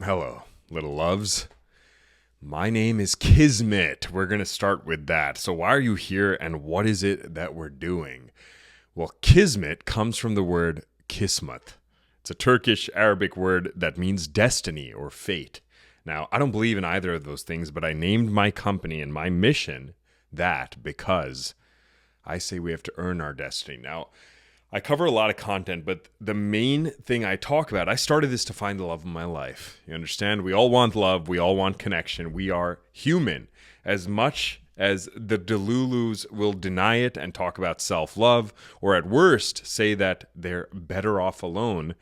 Hello, little loves. My name is Kiszmet. We're going to start with that. So, why are you here and what is it that we're doing? Well, Kiszmet comes from the word Kiszmet. It's a Turkish Arabic word that means destiny or fate. Now, I don't believe in either of those things, but I named my company and my mission that because I say we have to earn our destiny. Now, I cover a lot of content, but the main thing I talk about, I started this to find the love of my life. You understand? We all want love. We all want connection. We are human. As much as the Delulus will deny it and talk about self-love, or at worst say that they're better off alone,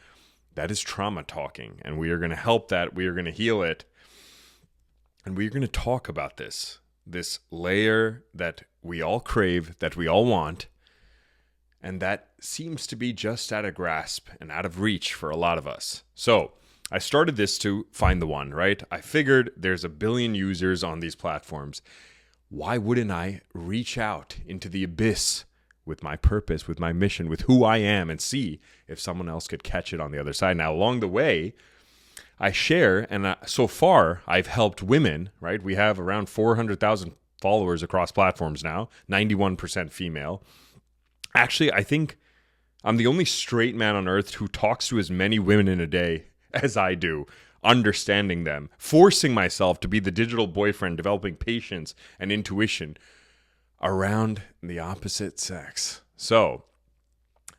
that is trauma talking. And we are going to help that. We are going to heal it. And we are going to talk about this layer that we all crave, that we all want, and that seems to be just out of grasp and out of reach for a lot of us. So I started this to find the one, right? I figured there's a billion users on these platforms. Why wouldn't I reach out into the abyss with my purpose, with my mission, with who I am, and see if someone else could catch it on the other side? Now, along the way, I share, and so far, I've helped women, right? We have around 400,000 followers across platforms now, 91% female. Actually, I think I'm the only straight man on earth who talks to as many women in a day as I do, understanding them, forcing myself to be the digital boyfriend, developing patience and intuition around the opposite sex. So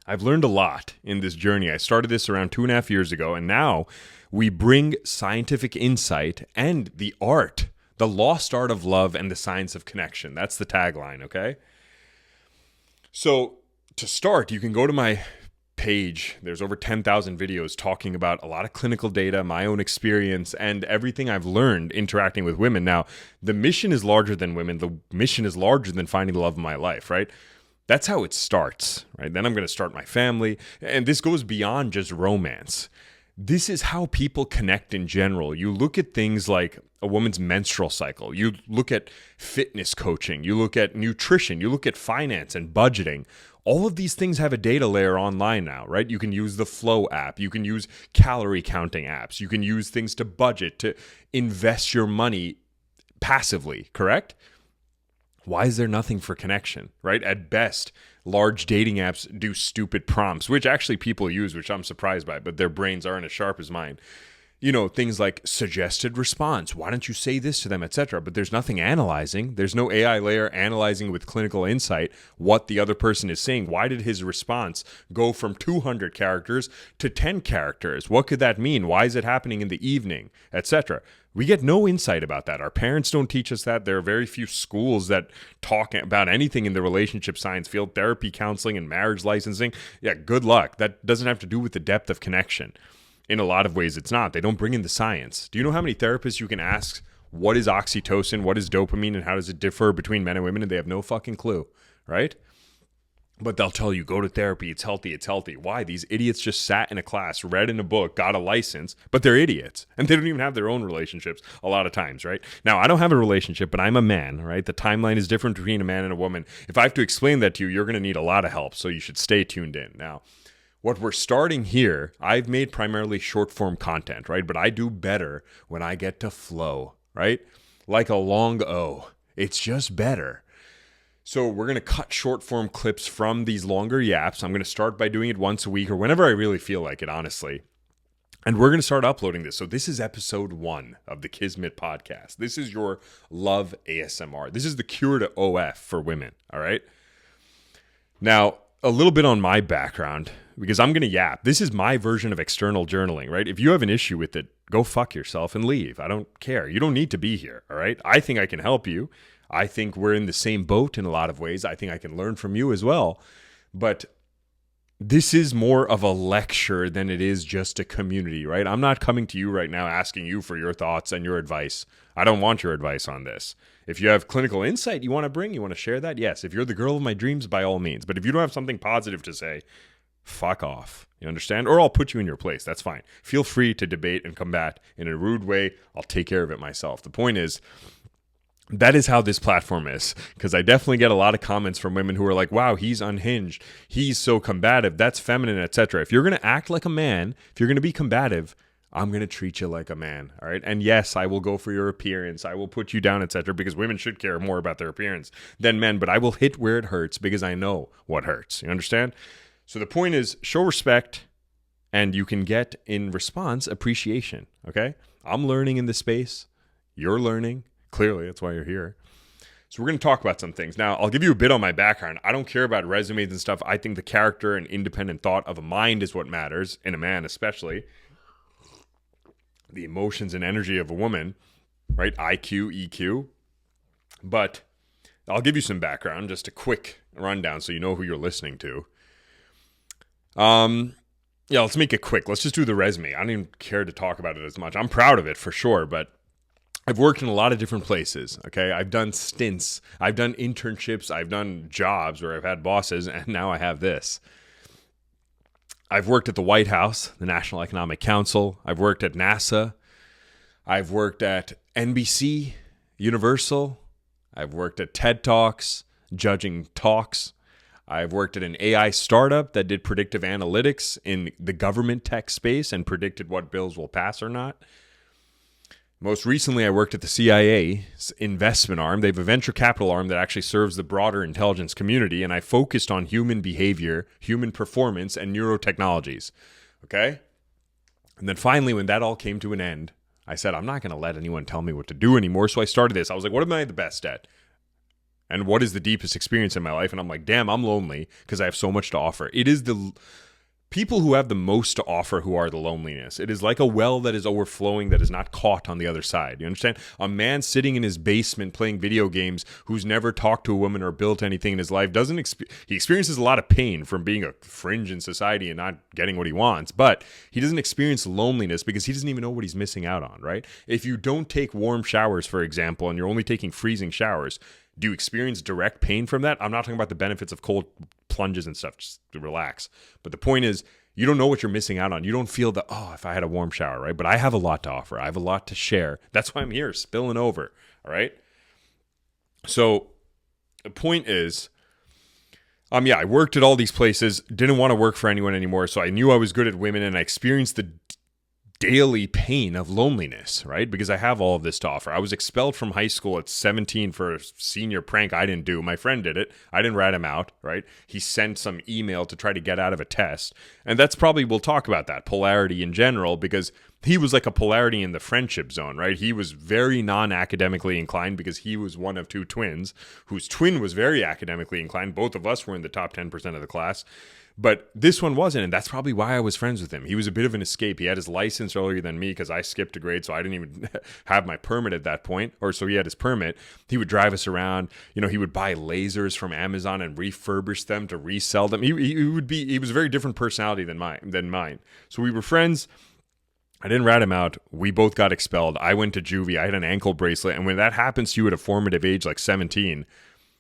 I've learned a lot in this journey. I started this around 2.5 years ago, and now we bring scientific insight and the art, the lost art of love and the science of connection. That's the tagline, okay? So to start, you can go to my page. There's over 10,000 videos talking about a lot of clinical data, my own experience, and everything I've learned interacting with women. Now, the mission is larger than women. The mission is larger than finding the love of my life, right? That's how it starts, right? Then I'm going to start my family. And this goes beyond just romance. This is how people connect in general. You look at things like a woman's menstrual cycle. You look at fitness coaching. You look at nutrition. You look at finance and budgeting. All of these things have a data layer online now, right? You can use the Flow app. You can use calorie counting apps. You can use things to budget, to invest your money passively, correct? Why is there nothing for connection, right? At best, large dating apps do stupid prompts, which actually people use, which I'm surprised by, but their brains aren't as sharp as mine. You know, things like suggested response. Why don't you say this to them, etc. But there's nothing analyzing. There's no AI layer analyzing with clinical insight what the other person is saying. Why did his response go from 200 characters to 10 characters? What could that mean? Why is it happening in the evening, etc.? We get no insight about that. Our parents don't teach us that. There are very few schools that talk about anything in the relationship science field, therapy, counseling, and marriage licensing. Yeah, good luck. That doesn't have to do with the depth of connection. In a lot of ways, it's not. They don't bring in the science. Do you know how many therapists you can ask, what is oxytocin, what is dopamine, and how does it differ between men and women? And they have no fucking clue, right? But they'll tell you, go to therapy, it's healthy, it's healthy. Why? These idiots just sat in a class, read in a book, got a license, but they're idiots. And they don't even have their own relationships a lot of times, right? Now, I don't have a relationship, but I'm a man, right? The timeline is different between a man and a woman. If I have to explain that to you, you're going to need a lot of help, so you should stay tuned in. Now, what we're starting here, I've made primarily short form content, right? But I do better when I get to flow, right? Like a long O. It's just better. So we're going to cut short form clips from these longer yaps. I'm going to start by doing it once a week or whenever I really feel like it, honestly. And we're going to start uploading this. So this is episode 1 of the Kiszmet podcast. This is your love ASMR. This is the cure to OF for women, all right? Now, a little bit on my background, because I'm going to yap. This is my version of external journaling, right? If you have an issue with it, go fuck yourself and leave. I don't care. You don't need to be here, all right? I think I can help you. I think we're in the same boat in a lot of ways. I think I can learn from you as well. But this is more of a lecture than it is just a community, right? I'm not coming to you right now asking you for your thoughts and your advice. I don't want your advice on this. If you have clinical insight you want to bring, you want to share that, yes. If you're the girl of my dreams, by all means. But if you don't have something positive to say, fuck off. You understand? Or I'll put you in your place. That's fine. Feel free to debate and combat in a rude way. I'll take care of it myself. The point is, that is how this platform is, because I definitely get a lot of comments from women who are like, wow, he's unhinged, he's so combative, that's feminine, etc. If you're going to act like a man, if you're going to be combative, I'm going to treat you like a man, all right? And yes, I will go for your appearance. I will put you down, etc., because women should care more about their appearance than men, but I will hit where it hurts because I know what hurts. You understand? So the point is, show respect, and you can get, in response, appreciation, okay? I'm learning in this space. You're learning. Clearly, that's why you're here. So we're going to talk about some things. Now, I'll give you a bit on my background. I don't care about resumes and stuff. I think the character and independent thought of a mind is what matters, in a man especially. The emotions and energy of a woman, right? IQ, EQ. But I'll give you some background, just a quick rundown so you know who you're listening to. Yeah, let's make it quick. Let's just do the resume. I don't even care to talk about it as much. I'm proud of it for sure, but I've worked in a lot of different places, okay? I've done stints. I've done internships. I've done jobs where I've had bosses, and now I have this. I've worked at the White House, the National Economic Council. I've worked at NASA. I've worked at NBC, Universal. I've worked at TED Talks, judging talks. I've worked at an AI startup that did predictive analytics in the government tech space and predicted what bills will pass or not. Most recently, I worked at the CIA's investment arm. They have a venture capital arm that actually serves the broader intelligence community, and I focused on human behavior, human performance, and neurotechnologies. Okay? And then finally, when that all came to an end, I said, I'm not going to let anyone tell me what to do anymore, so I started this. I was like, what am I the best at? And what is the deepest experience in my life? And I'm like, damn, I'm lonely because I have so much to offer. It is the people who have the most to offer who are the loneliness. It is like a well that is overflowing that is not caught on the other side. You understand? A man sitting in his basement playing video games who's never talked to a woman or built anything in his life he experiences a lot of pain from being a fringe in society and not getting what he wants, but he doesn't experience loneliness because he doesn't even know what he's missing out on, right? If you don't take warm showers, for example, and you're only taking freezing showers, do you experience direct pain from that? I'm not talking about the benefits of cold plunges and stuff. Just relax. But the point is, you don't know what you're missing out on. You don't feel if I had a warm shower, right? But I have a lot to offer. I have a lot to share. That's why I'm here, spilling over, all right? So the point is, I worked at all these places, didn't want to work for anyone anymore, so I knew I was good at women, and I experienced the daily pain of loneliness, right? Because I have all of this to offer. I was expelled from high school at 17 for a senior prank I didn't do. My friend did it. I didn't rat him out, right? He sent some email to try to get out of a test. And that's probably, we'll talk about that, polarity in general, because he was like a polarity in the friendship zone, right? He was very non-academically inclined because he was one of two twins, whose twin was very academically inclined. Both of us were in the top 10% of the class. But this one wasn't, and that's probably why I was friends with him. He was a bit of an escape. He had his license earlier than me because I skipped a grade, so I didn't even have my permit at that point. Or so he had his permit. He would drive us around. He would buy lasers from Amazon and refurbish them to resell them. He was a very different personality than mine. So we were friends. I didn't rat him out. We both got expelled. I went to juvie. I had an ankle bracelet. And when that happens to you at a formative age like 17,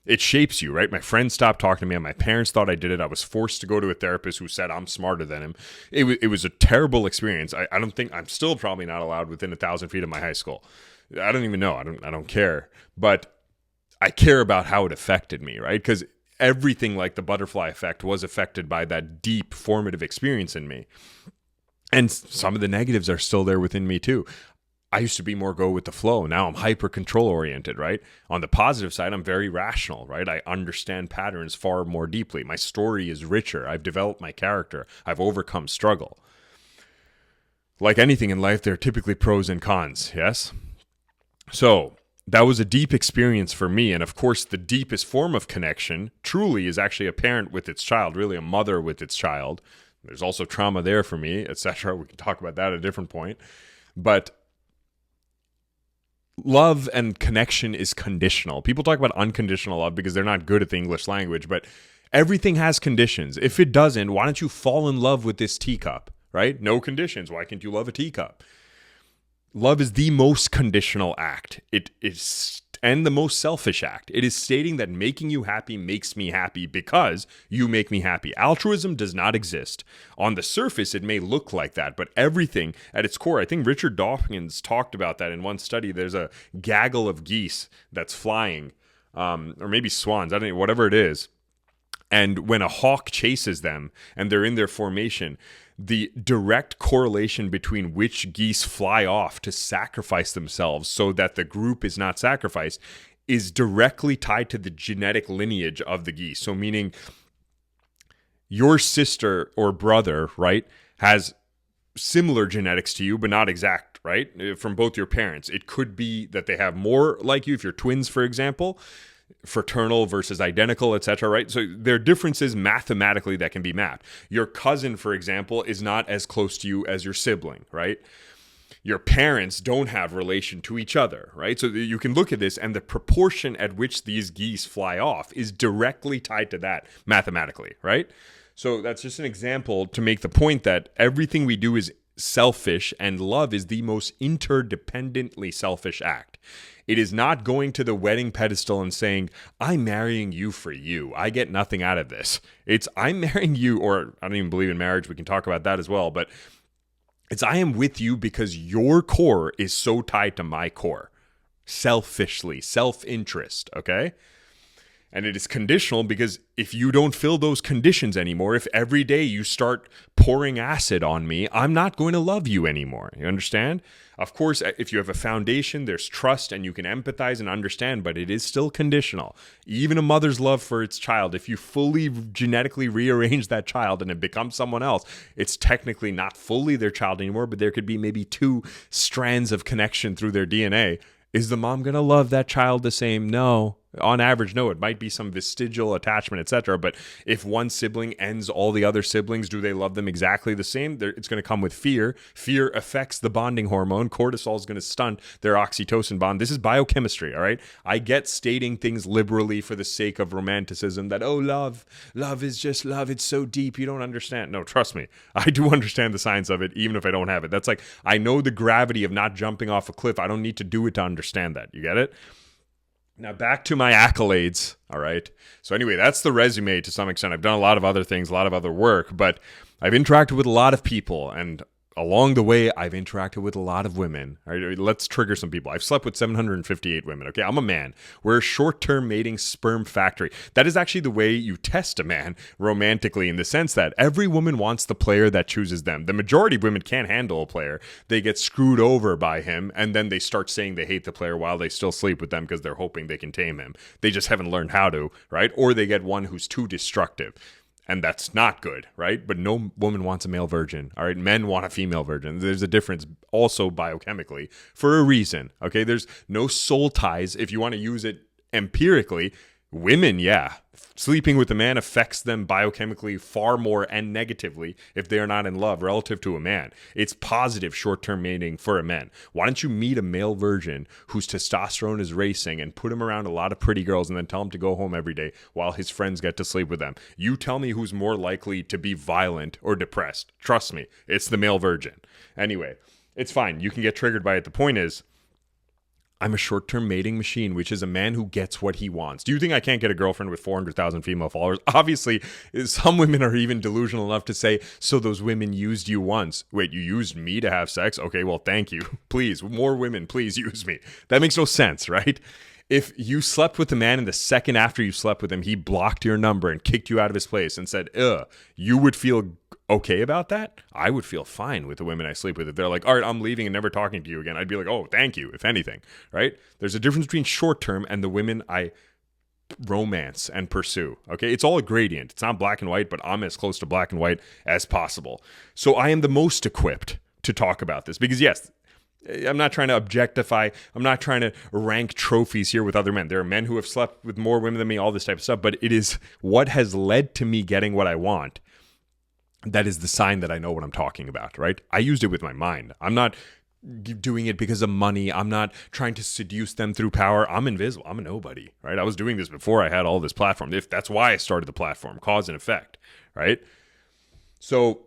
it shapes you, right? My friends stopped talking to me, and my parents thought I did it. I was forced to go to a therapist who said I'm smarter than him. It was a terrible experience. I don't think I'm still probably not allowed within 1,000 feet of my high school. I don't even know. I don't care. But I care about how it affected me, right? Because everything like the butterfly effect was affected by that deep formative experience in me. And some of the negatives are still there within me too. I used to be more go with the flow. Now I'm hyper control oriented, right? On the positive side, I'm very rational, right? I understand patterns far more deeply. My story is richer. I've developed my character. I've overcome struggle. Like anything in life, there are typically pros and cons, yes? So that was a deep experience for me. And of course, the deepest form of connection truly is actually a parent with its child, really a mother with its child. There's also trauma there for me, etc. We can talk about that at a different point. But love and connection is conditional. People talk about unconditional love because they're not good at the English language, but everything has conditions. If it doesn't, why don't you fall in love with this teacup, right? No conditions. Why can't you love a teacup? Love is the most conditional act. It is, and the most selfish act. It is stating that making you happy makes me happy because you make me happy. Altruism does not exist. On the surface, it may look like that, but everything at its core, I think Richard Dawkins talked about that in one study. There's a gaggle of geese that's flying, or maybe swans, I don't know, whatever it is. And when a hawk chases them and they're in their formation, the direct correlation between which geese fly off to sacrifice themselves so that the group is not sacrificed is directly tied to the genetic lineage of the geese. So meaning your sister or brother, right, has similar genetics to you, but not exact, right? From both your parents. It could be that they have more like you if you're twins, for example, fraternal versus identical, etc., right? So there are differences mathematically that can be mapped. Your cousin, for example, is not as close to you as your sibling, right? Your parents don't have relation to each other, right? So you can look at this, and the proportion at which these geese fly off is directly tied to that mathematically, right? So that's just an example to make the point that everything we do is selfish, and love is the most interdependently selfish act. It is not going to the wedding pedestal and saying, I'm marrying you for you. I get nothing out of this. It's I'm marrying you, or I don't even believe in marriage. We can talk about that as well, but it's I am with you because your core is so tied to my core. Selfishly, self-interest, okay? And it is conditional because if you don't fill those conditions anymore, if every day you start pouring acid on me, I'm not going to love you anymore. You understand? Of course, if you have a foundation, there's trust and you can empathize and understand, but it is still conditional. Even a mother's love for its child, if you fully genetically rearrange that child and it becomes someone else, it's technically not fully their child anymore, but there could be maybe 2 strands of connection through their DNA. Is the mom going to love that child the same? No. On average, no. It might be some vestigial attachment, etc. But if one sibling ends all the other siblings, do they love them exactly the same? It's going to come with fear. Fear affects the bonding hormone. Cortisol is going to stunt their oxytocin bond. This is biochemistry, all right? I get stating things liberally for the sake of romanticism that, oh, love is just love. It's so deep. You don't understand. No, trust me. I do understand the science of it, even if I don't have it. That's like, I know the gravity of not jumping off a cliff. I don't need to do it to understand that. You get it? Now back to my accolades, all right? So anyway, that's the resume to some extent. I've done a lot of other things, a lot of other work, but I've interacted with a lot of people, and along the way, I've interacted with a lot of women. All right, let's trigger some people. I've slept with 758 women, okay? I'm a man. We're a short-term mating sperm factory. That is actually the way you test a man romantically, in the sense that every woman wants the player that chooses them. The majority of women can't handle a player. They get screwed over by him, and then they start saying they hate the player while they still sleep with them because they're hoping they can tame him. They just haven't learned how to, right? Or they get one who's too destructive. And that's not good, right? But no woman wants a male virgin, all right? Men want a female virgin. There's a difference also biochemically for a reason, okay? There's no soul ties if you want to use it empirically. Women, yeah. Sleeping with a man affects them biochemically far more and negatively if they are not in love relative to a man. It's positive short-term mating for a man. Why don't you meet a male virgin whose testosterone is racing and put him around a lot of pretty girls and then tell him to go home every day while his friends get to sleep with them? You tell me who's more likely to be violent or depressed. Trust me, it's the male virgin. Anyway, it's fine. You can get triggered by it. The point is, I'm a short-term mating machine, which is a man who gets what he wants. Do you think I can't get a girlfriend with 400,000 female followers? Obviously, some women are even delusional enough to say, so those women used you once. Wait, you used me to have sex? Okay, well, thank you. Please, more women, please use me. That makes no sense, right? If you slept with a man and the second after you slept with him, he blocked your number and kicked you out of his place and said, you would feel okay about that? I would feel fine with the women I sleep with. If they're like, all right, I'm leaving and never talking to you again, I'd be like, oh, thank you, if anything, right? There's a difference between short-term and the women I romance and pursue, okay? It's all a gradient. It's not black and white, but I'm as close to black and white as possible. So I am the most equipped to talk about this because, yes, I'm not trying to objectify. I'm not trying to rank trophies here with other men. There are men who have slept with more women than me, all this type of stuff, but it is what has led to me getting what I want. That is the sign that I know what I'm talking about, right? I used it with my mind. I'm not doing it because of money. I'm not trying to seduce them through power. I'm invisible. I'm a nobody, right? I was doing this before I had all this platform. If that's why I started the platform, cause and effect, right? So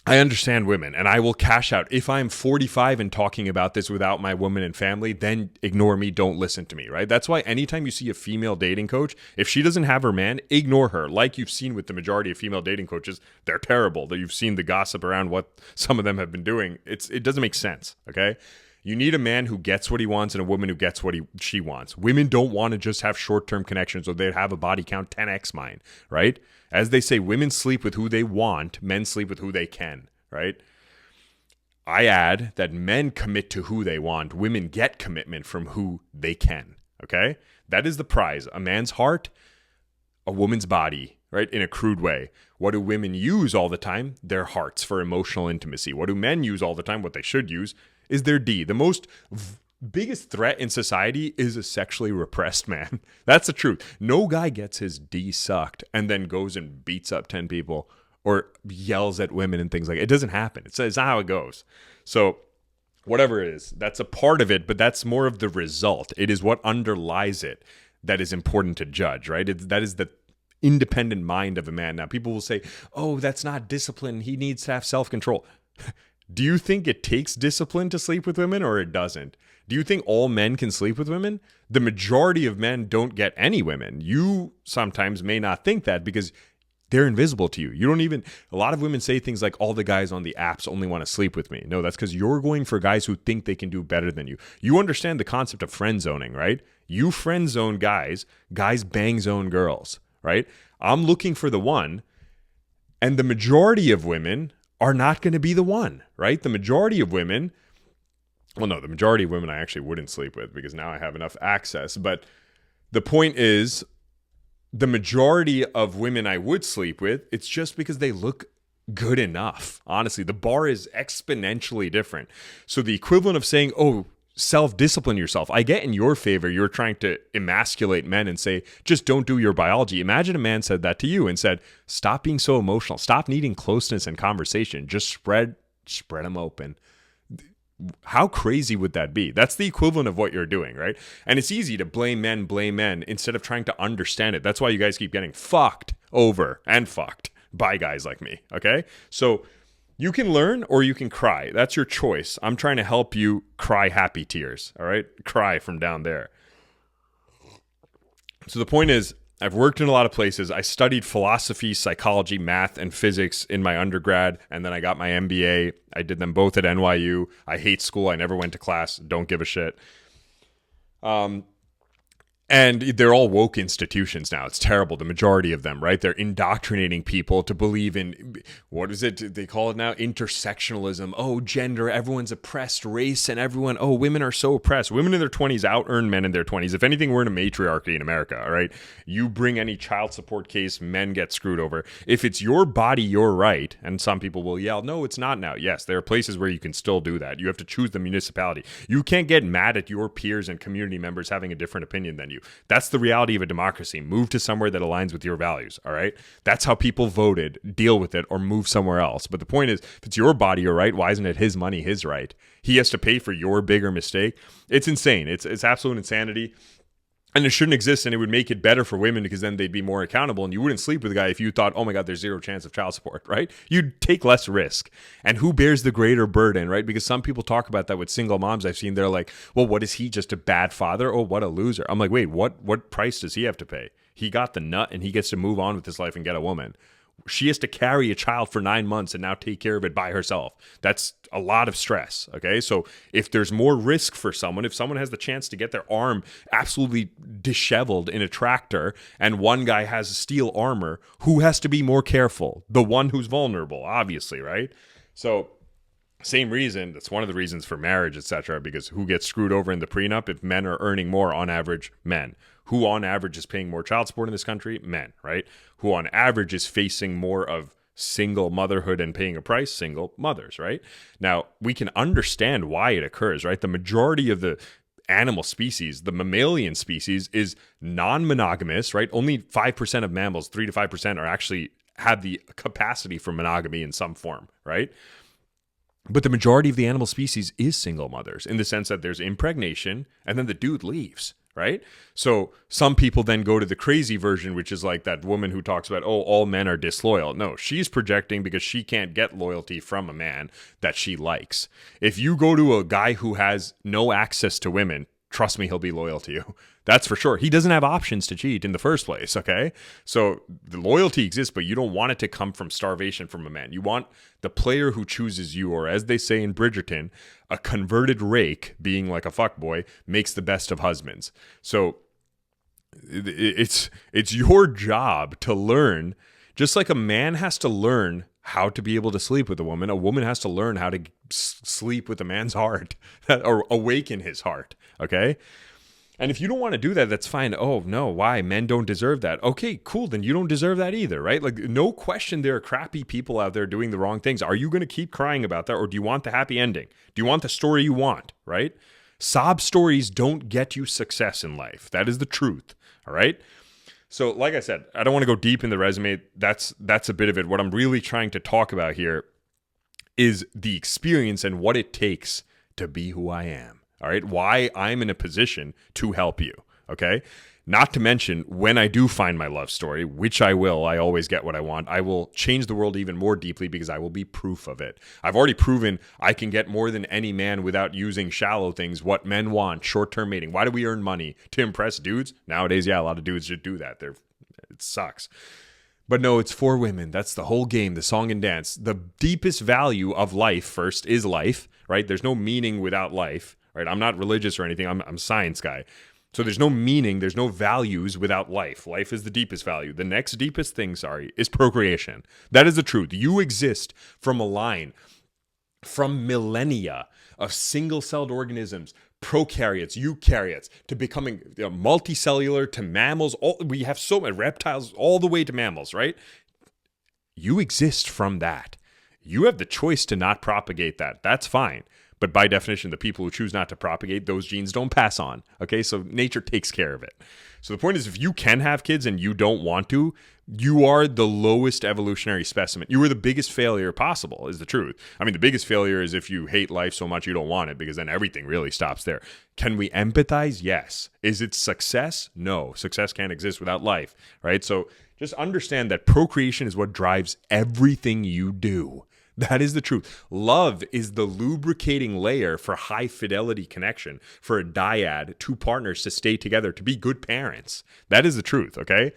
I understand women, and I will cash out. If I'm 45 and talking about this without my woman and family, then ignore me, don't listen to me, right? That's why anytime you see a female dating coach, if she doesn't have her man, ignore her. Like you've seen with the majority of female dating coaches, they're terrible. That you've seen the gossip around what some of them have been doing. It doesn't make sense, okay? You need a man who gets what he wants and a woman who gets what she wants. Women don't want to just have short-term connections or they'd have a body count 10x mine, right? As they say, women sleep with who they want, men sleep with who they can, right? I add that men commit to who they want. Women get commitment from who they can, okay? That is the prize. A man's heart, a woman's body, right? In a crude way. What do women use all the time? Their hearts for emotional intimacy. What do men use all the time? What they should use is their D. The most biggest threat in society is a sexually repressed man. That's the truth. No guy gets his D sucked and then goes and beats up 10 people or yells at women and things like that. It doesn't happen. It's not how it goes. So whatever it is, that's a part of it, but that's more of the result. It is what underlies it that is important to judge, right? That is the independent mind of a man. Now, people will say, oh, that's not discipline. He needs to have self-control. Do you think it takes discipline to sleep with women or it doesn't? Do you think all men can sleep with women? The majority of men don't get any women. You sometimes may not think that because they're invisible to you. You don't even, a lot of women say things like, all the guys on the apps only want to sleep with me. No, that's because you're going for guys who think they can do better than you. You understand the concept of friend zoning, right? You friend zone guys, guys bang zone girls, right? I'm looking for the one, and the majority of women are not going to be the one, right? The majority of women, well, no, the majority of women I actually wouldn't sleep with because now I have enough access. But the point is, the majority of women I would sleep with, it's just because they look good enough. Honestly, the bar is exponentially different. So the equivalent of saying, oh, self-discipline yourself. I get in your favor, you're trying to emasculate men and say, just don't do your biology. Imagine a man said that to you and said, stop being so emotional. Stop needing closeness and conversation. Just spread them open. How crazy would that be? That's the equivalent of what you're doing, right? And it's easy to blame men instead of trying to understand it. That's why you guys keep getting fucked over and fucked by guys like me, okay? So you can learn or you can cry. That's your choice. I'm trying to help you cry happy tears, all right? Cry from down there. So the point is, I've worked in a lot of places. I studied philosophy, psychology, math, and physics in my undergrad, and then I got my MBA. I did them both at NYU. I hate school. I never went to class. Don't give a shit. And they're all woke institutions now. It's terrible, the majority of them, right? They're indoctrinating people to believe in, what is it they call it now? Intersectionalism. Oh, gender, everyone's oppressed, race, and everyone, oh, women are so oppressed. Women in their 20s out-earn men in their 20s. If anything, we're in a matriarchy in America, all right? You bring any child support case, men get screwed over. If it's your body, you're right. And some people will yell, no, it's not now. Yes, there are places where you can still do that. You have to choose the municipality. You can't get mad at your peers and community members having a different opinion than you. That's the reality of a democracy. Move to somewhere that aligns with your values, all right? That's how people voted. Deal with it or move somewhere else. But the point is, if it's your body, you're right. Why isn't it his money, his right? He has to pay for your bigger mistake. It's insane. It's absolute insanity. And it shouldn't exist, and it would make it better for women because then they'd be more accountable, and you wouldn't sleep with a guy if you thought, oh my God, there's zero chance of child support, right? You'd take less risk. And who bears the greater burden, right? Because some people talk about that with single moms I've seen. They're like, well, what is he, just a bad father? Oh, what a loser. I'm like, wait, what price does he have to pay? He got the nut, and he gets to move on with his life and get a woman. She has to carry a child for 9 months and now take care of it by herself. That's a lot of stress, okay? So if there's more risk for someone, if someone has the chance to get their arm absolutely disheveled in a tractor and one guy has steel armor, who has to be more careful? The one who's vulnerable, obviously, right? So same reason, that's one of the reasons for marriage, etc., because who gets screwed over in the prenup? If men are earning more, on average, men. Who on average is paying more child support in this country? Men, right? Who on average is facing more of single motherhood and paying a price? Single mothers, right? Now, we can understand why it occurs, right? The majority of the animal species, the mammalian species, is non-monogamous, right? Only 5% of mammals, 3 to 5%, are actually have the capacity for monogamy in some form, right? But the majority of the animal species is single mothers in the sense that there's impregnation and then the dude leaves, right? So some people then go to the crazy version, which is like that woman who talks about, oh, all men are disloyal. No, she's projecting because she can't get loyalty from a man that she likes. If you go to a guy who has no access to women, trust me, he'll be loyal to you. That's for sure. He doesn't have options to cheat in the first place, okay? So the loyalty exists, but you don't want it to come from starvation from a man. You want the player who chooses you, or as they say in Bridgerton, a converted rake, being like a fuckboy, makes the best of husbands. So it's your job to learn, just like a man has to learn how to be able to sleep with a woman. A woman has to learn how to sleep with a man's heart or awaken his heart. Okay. And if you don't want to do that, that's fine. Oh, no, why? Men don't deserve that. Okay, cool. Then you don't deserve that either, right? Like, no question there are crappy people out there doing the wrong things. Are you going to keep crying about that, or do you want the happy ending? Do you want the story you want, right? Sob stories don't get you success in life. That is the truth, all right? So, like I said, I don't want to go deep in the resume. That's a bit of it. What I'm really trying to talk about here is the experience and what it takes to be who I am. All right, why I'm in a position to help you, okay? Not to mention, when I do find my love story, which I will, I always get what I want, I will change the world even more deeply because I will be proof of it. I've already proven I can get more than any man without using shallow things, what men want, short-term mating. Why do we earn money? To impress dudes? Nowadays, yeah, a lot of dudes just do that. It sucks. But no, it's for women. That's the whole game, the song and dance. The deepest value of life, first, is life, right? There's no meaning without life. Right? I'm not religious or anything. I'm a science guy. So there's no meaning, there's no values without life. Life is the deepest value. The next deepest thing, is procreation. That is the truth. You exist from a line, from millennia of single-celled organisms, prokaryotes, eukaryotes, to becoming multicellular, to mammals. We have so many reptiles, all the way to mammals, right? You exist from that. You have the choice to not propagate that. That's fine. But by definition, the people who choose not to propagate, those genes don't pass on. Okay, so nature takes care of it. So the point is, if you can have kids and you don't want to, you are the lowest evolutionary specimen. You were the biggest failure possible, is the truth. I mean, the biggest failure is if you hate life so much you don't want it, because then everything really stops there. Can we empathize? Yes. Is it success? No. Success can't exist without life, right? So just understand that procreation is what drives everything you do. That is the truth. Love is the lubricating layer for high fidelity connection, for a dyad, two partners to stay together, to be good parents. That is the truth, okay?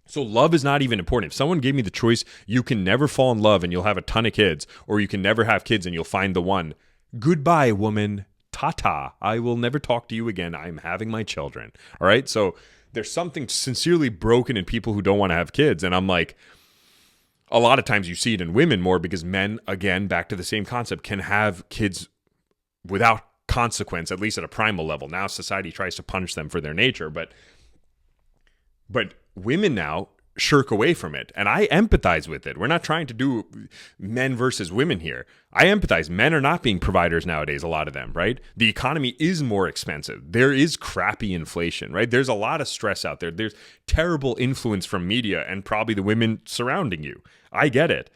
So love is not even important. If someone gave me the choice, you can never fall in love and you'll have a ton of kids, or you can never have kids and you'll find the one. Goodbye, woman. Ta-ta. I will never talk to you again. I'm having my children. All right? So there's something sincerely broken in people who don't want to have kids. And I'm like, a lot of times you see it in women more because men, again, back to the same concept, can have kids without consequence, at least at a primal level. Now society tries to punish them for their nature, but women now shirk away from it. And I empathize with it. We're not trying to do men versus women here. I empathize. Men are not being providers nowadays, a lot of them, right? The economy is more expensive. There is crappy inflation, right? There's a lot of stress out there. There's terrible influence from media and probably the women surrounding you. I get it.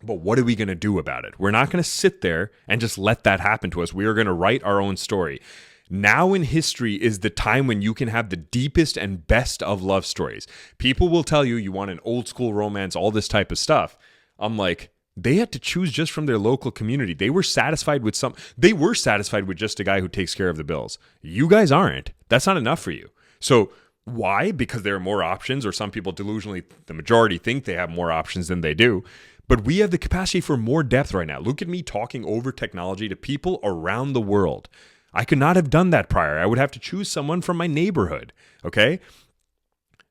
But what are we going to do about it? We're not going to sit there and just let that happen to us. We are going to write our own story. Now in history is the time when you can have the deepest and best of love stories. People will tell you want an old school romance, all this type of stuff. I'm like, they had to choose just from their local community. They were satisfied with just a guy who takes care of the bills. You guys aren't. That's not enough for you. So why? Because there are more options, or some people delusionally, the majority think they have more options than they do. But we have the capacity for more depth right now. Look at me talking over technology to people around the world. I could not have done that prior. I would have to choose someone from my neighborhood, okay?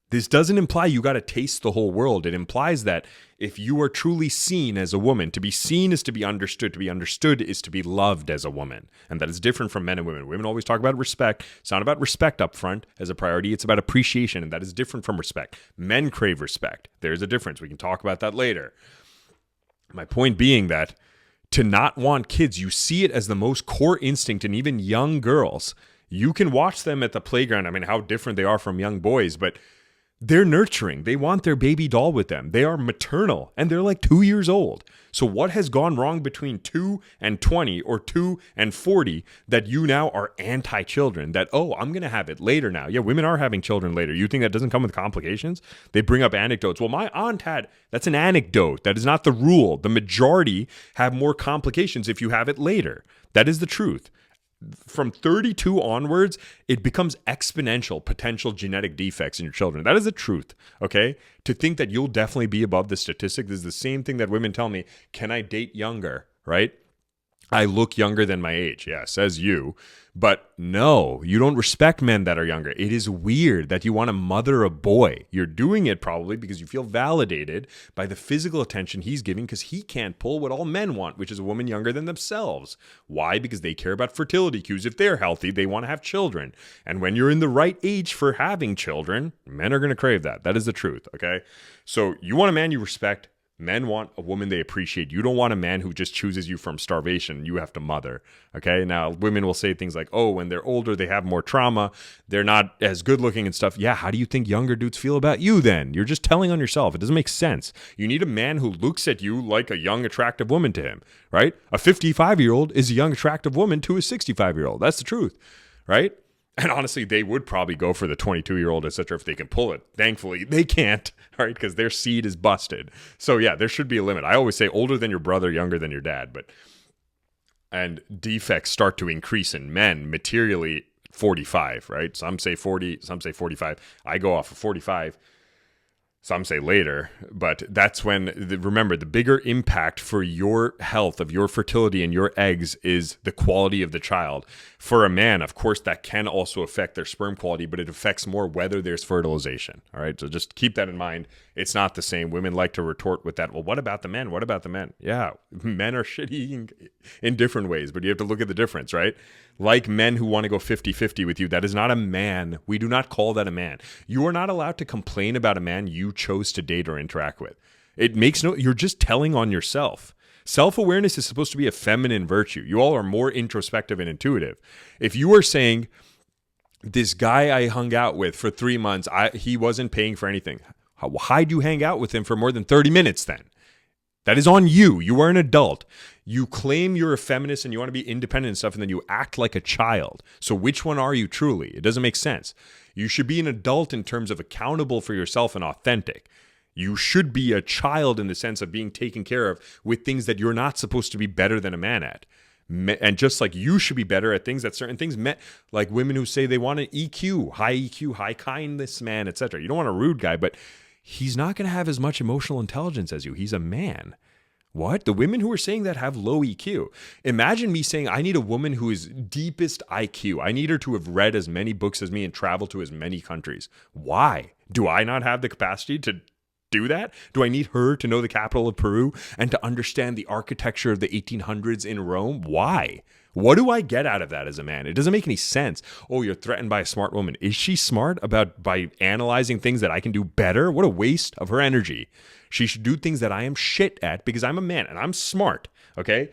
This doesn't imply you got to taste the whole world. It implies that if you are truly seen as a woman, to be seen is to be understood. To be understood is to be loved as a woman. And that is different from men and women. Women always talk about respect. It's not about respect up front as a priority. It's about appreciation, and that is different from respect. Men crave respect. There's a difference. We can talk about that later. My point being that to not want kids, you see it as the most core instinct in even young girls. You can watch them at the playground. I mean, how different they are from young boys, but they're nurturing. They want their baby doll with them. They are maternal, and they're like 2 years old. So what has gone wrong between 2 and 20 or 2 and 40 that you now are anti-children? That, I'm going to have it later now. Yeah, women are having children later. You think that doesn't come with complications? They bring up anecdotes. Well, my aunt had. That's an anecdote. That is not the rule. The majority have more complications if you have it later. That is the truth. From 32 onwards, it becomes exponential potential genetic defects in your children. That is the truth, okay? To think that you'll definitely be above the statistic is the same thing that women tell me, can I date younger, right? I look younger than my age. Yeah, says you. But no, you don't respect men that are younger. It is weird that you want to mother a boy. You're doing it probably because you feel validated by the physical attention he's giving because he can't pull what all men want, which is a woman younger than themselves. Why? Because they care about fertility cues. If they're healthy, they want to have children. And when you're in the right age for having children, men are going to crave that. That is the truth, okay? So you want a man you respect. Men want a woman they appreciate. You don't want a man who just chooses you from starvation. You have to mother. Okay. Now, women will say things like, oh, when they're older, they have more trauma. They're not as good looking and stuff. Yeah. How do you think younger dudes feel about you then? You're just telling on yourself. It doesn't make sense. You need a man who looks at you like a young, attractive woman to him, right? A 55-year-old is a young, attractive woman to a 65-year-old. That's the truth, right? And honestly, they would probably go for the 22-year-old, etc., if they can pull it. Thankfully, they can't, right? Because their seed is busted. So yeah, there should be a limit. I always say older than your brother, younger than your dad. And defects start to increase in men materially 45, right? Some say 40, some say 45. I go off of 45. Some say later, but that's when, remember, the bigger impact for your health, of your fertility and your eggs is the quality of the child. For a man, of course, that can also affect their sperm quality, but it affects more whether there's fertilization. All right, so just keep that in mind. It's not the same. Women like to retort with that, well, what about the men? What about the men? Yeah, men are shitty in different ways, but you have to look at the difference, right? Like men who want to go 50-50 with you, that is not a man. We do not call that a man. You are not allowed to complain about a man you chose to date or interact with. It makes you're just telling on yourself. Self-awareness is supposed to be a feminine virtue. You all are more introspective and intuitive. If you are saying, this guy I hung out with for 3 months, he wasn't paying for anything. Why'd you hang out with him for more than 30 minutes then? That is on you. You are an adult. You claim you're a feminist and you want to be independent and stuff, and then you act like a child. So which one are you truly? It doesn't make sense. You should be an adult in terms of accountable for yourself and authentic. You should be a child in the sense of being taken care of with things that you're not supposed to be better than a man at. And just like you should be better at things that certain things met, like women who say they want an EQ, high kindness man, etc. You don't want a rude guy, but he's not going to have as much emotional intelligence as you. He's a man. What? The women who are saying that have low EQ. Imagine me saying, I need a woman who is deepest IQ. I need her to have read as many books as me and traveled to as many countries. Why? Do I not have the capacity to do that? Do I need her to know the capital of Peru and to understand the architecture of the 1800s in Rome? Why? What do I get out of that as a man? It doesn't make any sense. Oh, you're threatened by a smart woman. Is she smart by analyzing things that I can do better? What a waste of her energy. She should do things that I am shit at because I'm a man and I'm smart, okay?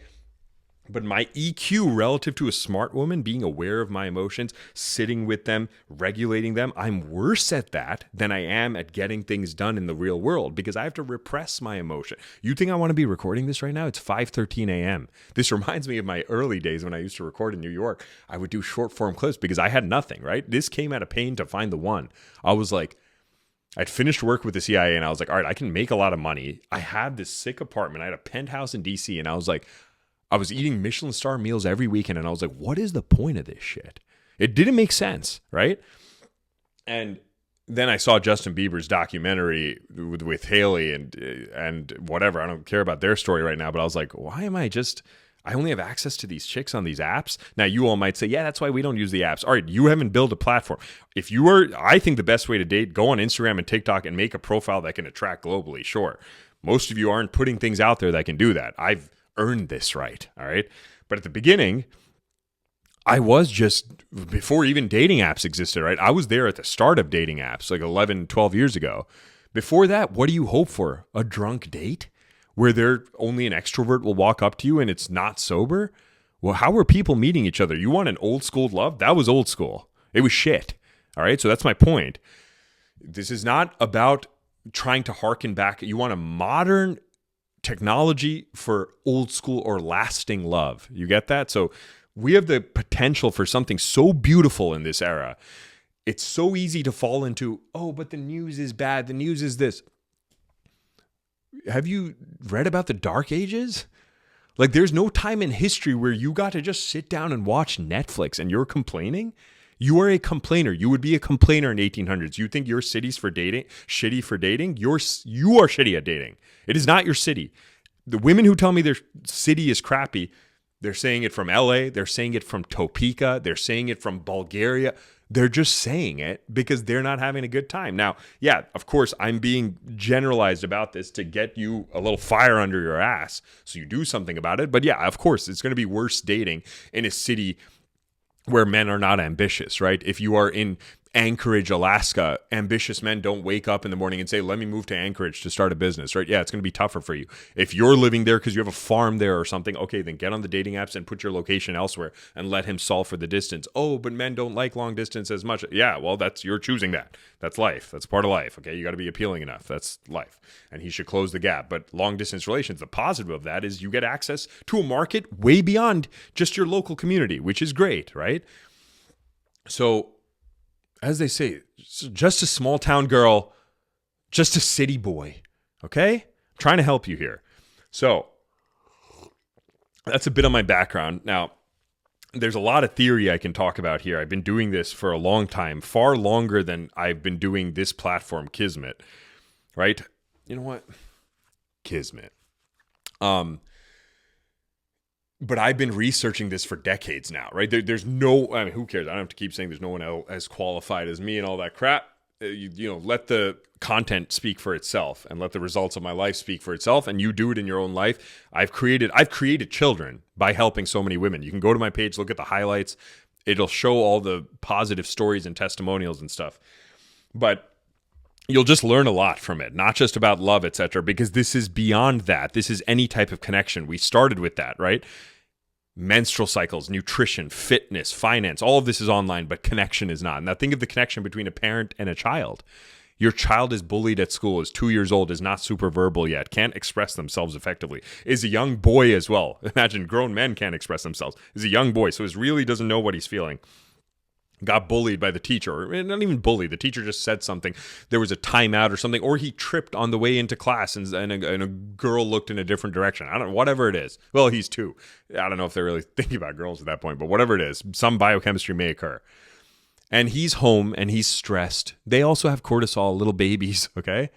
But my EQ relative to a smart woman, being aware of my emotions, sitting with them, regulating them, I'm worse at that than I am at getting things done in the real world because I have to repress my emotion. You think I want to be recording this right now? It's 5:13 a.m. This reminds me of my early days when I used to record in New York. I would do short form clips because I had nothing, right? This came out of pain to find the one. I was like, I'd finished work with the CIA and I was like, all right, I can make a lot of money. I had this sick apartment. I had a penthouse in DC and I was like, I was eating Michelin star meals every weekend and I was like, what is the point of this shit? It didn't make sense, right? And then I saw Justin Bieber's documentary with Haley and whatever. I don't care about their story right now, but I was like, why am I only have access to these chicks on these apps? Now, you all might say, yeah, that's why we don't use the apps. All right, you haven't built a platform. I think the best way to date, go on Instagram and TikTok and make a profile that can attract globally. Sure. Most of you aren't putting things out there that can do that. I've earned this right, all right? But at the beginning, I was just, before even dating apps existed, right? I was there at the start of dating apps, like 11, 12 years ago. Before that, what do you hope for? A drunk date? Where only an extrovert will walk up to you and it's not sober? Well, how were people meeting each other? You want an old school love? That was old school. It was shit, all right? So that's my point. This is not about trying to harken back. You want a modern technology for old school or lasting love. You get that? So we have the potential for something so beautiful in this era. It's so easy to fall into, oh, but the news is bad. The news is this. Have you read about the Dark Ages? Like, there's no time in history where you got to just sit down and watch Netflix and you're complaining. You are a complainer. You would be a complainer in 1800s. You think your city's shitty for dating? You are shitty at dating. It is not your city. The women who tell me their city is crappy, They're saying it from LA. They're saying it from Topeka. They're saying it from Bulgaria. They're just saying it because they're not having a good time. Now, yeah, of course, I'm being generalized about this to get you a little fire under your ass so you do something about it. But yeah, of course, it's going to be worse dating in a city where men are not ambitious, right? If you are in Anchorage, Alaska, ambitious men don't wake up in the morning and say, let me move to Anchorage to start a business, right? Yeah, it's going to be tougher for you. If you're living there because you have a farm there or something, okay, then get on the dating apps and put your location elsewhere and let him solve for the distance. Oh, but men don't like long distance as much. Yeah, well, you're choosing that. That's life. That's part of life, okay? You got to be appealing enough. That's life. And he should close the gap. But long distance relations, the positive of that is you get access to a market way beyond just your local community, which is great, right? So, as they say, just a small town girl, just a city boy, okay? I'm trying to help you here. So that's a bit of my background. Now, there's a lot of theory I can talk about here. I've been doing this for a long time, far longer than I've been doing this platform, Kiszmet, right? You know what? Kiszmet. But I've been researching this for decades now, right? There's no, I mean, who cares? I don't have to keep saying there's no one else as qualified as me and all that crap. Let the content speak for itself and let the results of my life speak for itself. And you do it in your own life. I've created children by helping so many women. You can go to my page, look at the highlights. It'll show all the positive stories and testimonials and stuff. But you'll just learn a lot from it, not just about love, etc., because this is beyond that. This is any type of connection. We started with that, right? Menstrual cycles, nutrition, fitness, finance, all of this is online, but connection is not. Now think of the connection between a parent and a child. Your child is bullied at school, is 2 years old, is not super verbal yet, can't express themselves effectively, is a young boy as well. Imagine grown men can't express themselves. Is a young boy, so he really doesn't know what he's feeling. Got bullied by the teacher, or not even bullied. The teacher just said something. There was a timeout or something, or he tripped on the way into class and a girl looked in a different direction. I don't know, whatever it is. Well, he's 2. I don't know if they're really thinking about girls at that point, but whatever it is, some biochemistry may occur. And he's home and he's stressed. They also have cortisol, little babies, okay?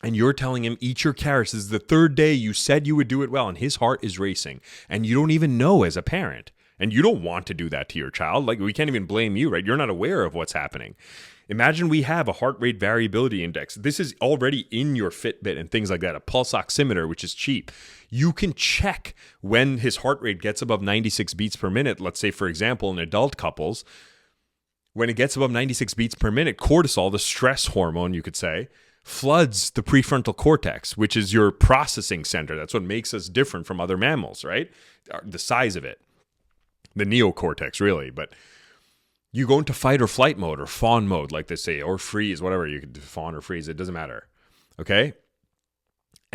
And you're telling him, eat your carrots. This is the 3rd day you said you would do it well, and his heart is racing. And you don't even know as a parent. And you don't want to do that to your child. Like, we can't even blame you, right? You're not aware of what's happening. Imagine we have a heart rate variability index. This is already in your Fitbit and things like that. A pulse oximeter, which is cheap. You can check when his heart rate gets above 96 beats per minute. Let's say, for example, in adult couples, when it gets above 96 beats per minute, cortisol, the stress hormone, you could say, floods the prefrontal cortex, which is your processing center. That's what makes us different from other mammals, right? The size of it. The neocortex, really. But you go into fight or flight mode or fawn mode, like they say, or freeze, whatever. You could fawn or freeze. It doesn't matter. Okay?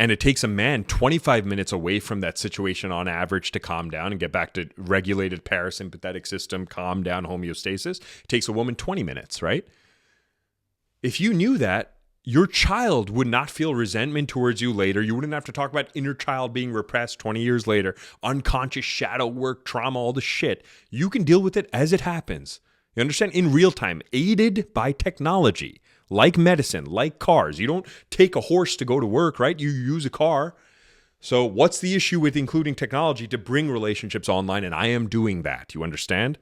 And it takes a man 25 minutes away from that situation on average to calm down and get back to regulated parasympathetic system, calm down, homeostasis. It takes a woman 20 minutes, right? If you knew that, your child would not feel resentment towards you later. You wouldn't have to talk about inner child being repressed 20 years later, unconscious shadow work, trauma, all the shit. You can deal with it as it happens. You understand? In real time, aided by technology, like medicine, like cars. You don't take a horse to go to work, right? You use a car. So what's the issue with including technology to bring relationships online? And I am doing that. You understand?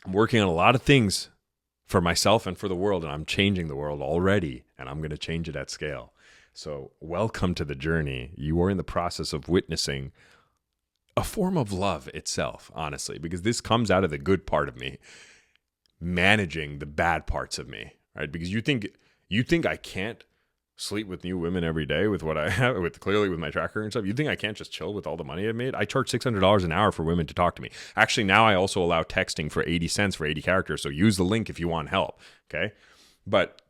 I'm working on a lot of things for myself and for the world, and I'm changing the world already, and I'm going to change it at scale. So welcome to the journey. You are in the process of witnessing a form of love itself, honestly, because this comes out of the good part of me, managing the bad parts of me, right? Because you think I can't sleep with new women every day with what I have, with my tracker and stuff. You think I can't just chill with all the money I've made? I charge $600 an hour for women to talk to me. Actually, now I also allow texting for 80 cents for 80 characters. So use the link if you want help. Okay. But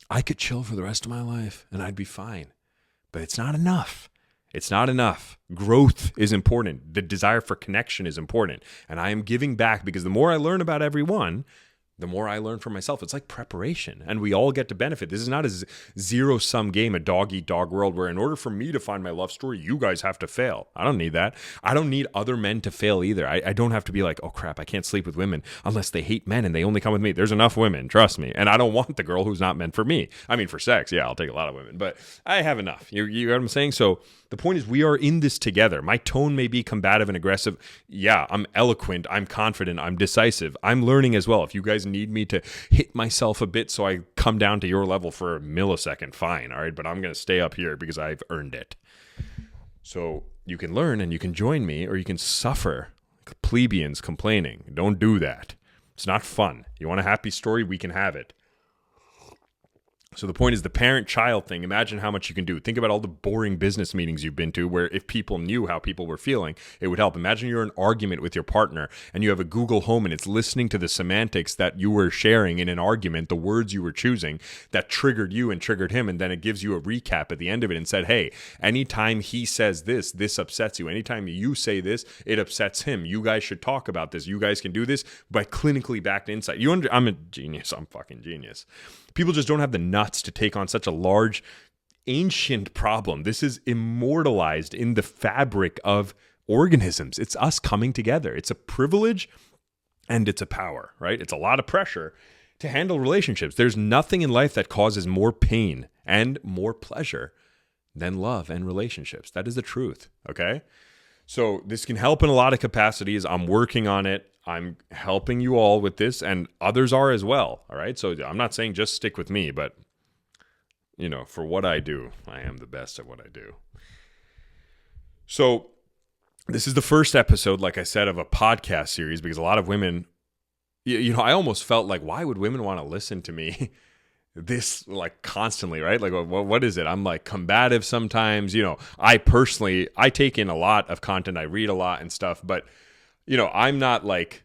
I could chill for the rest of my life and I'd be fine. But it's not enough. It's not enough. Growth is important. The desire for connection is important. And I am giving back because the more I learn about everyone, the more I learn from myself. It's like preparation, and we all get to benefit. This is not a zero-sum game, a dog-eat-dog world where in order for me to find my love story, you guys have to fail. I don't need that. I don't need other men to fail either. I don't have to be like, oh crap, I can't sleep with women unless they hate men and they only come with me. There's enough women, trust me. And I don't want the girl who's not meant for me. I mean, for sex, yeah, I'll take a lot of women, but I have enough. You know what I'm saying? So the point is, we are in this together. My tone may be combative and aggressive. Yeah, I'm eloquent. I'm confident. I'm decisive. I'm learning as well. If you guys need me to hit myself a bit so I come down to your level for a millisecond, fine. All right. But I'm going to stay up here because I've earned it. So you can learn and you can join me, or you can suffer plebeians complaining. Don't do that. It's not fun. You want a happy story? We can have it. So the point is the parent-child thing. Imagine how much you can do. Think about all the boring business meetings you've been to where if people knew how people were feeling, it would help. Imagine you're in an argument with your partner and you have a Google Home and it's listening to the semantics that you were sharing in an argument, the words you were choosing that triggered you and triggered him, and then it gives you a recap at the end of it and said, hey, anytime he says this, this upsets you. Anytime you say this, it upsets him. You guys should talk about this. You guys can do this by clinically backed insight. I'm a genius. I'm fucking genius. People just don't have the nuts to take on such a large, ancient problem. This is immortalized in the fabric of organisms. It's us coming together. It's a privilege and it's a power, right? It's a lot of pressure to handle relationships. There's nothing in life that causes more pain and more pleasure than love and relationships. That is the truth, okay? So this can help in a lot of capacities. I'm working on it. I'm helping you all with this, and others are as well, all right? So I'm not saying just stick with me, but, you know, for what I do, I am the best at what I do. So this is the first episode, like I said, of a podcast series, because a lot of women, you know, I almost felt like, why would women want to listen to me this like constantly, right? Like, what is it? I'm like combative sometimes, you know. I take in a lot of content. I read a lot and stuff, but you know, I'm not like,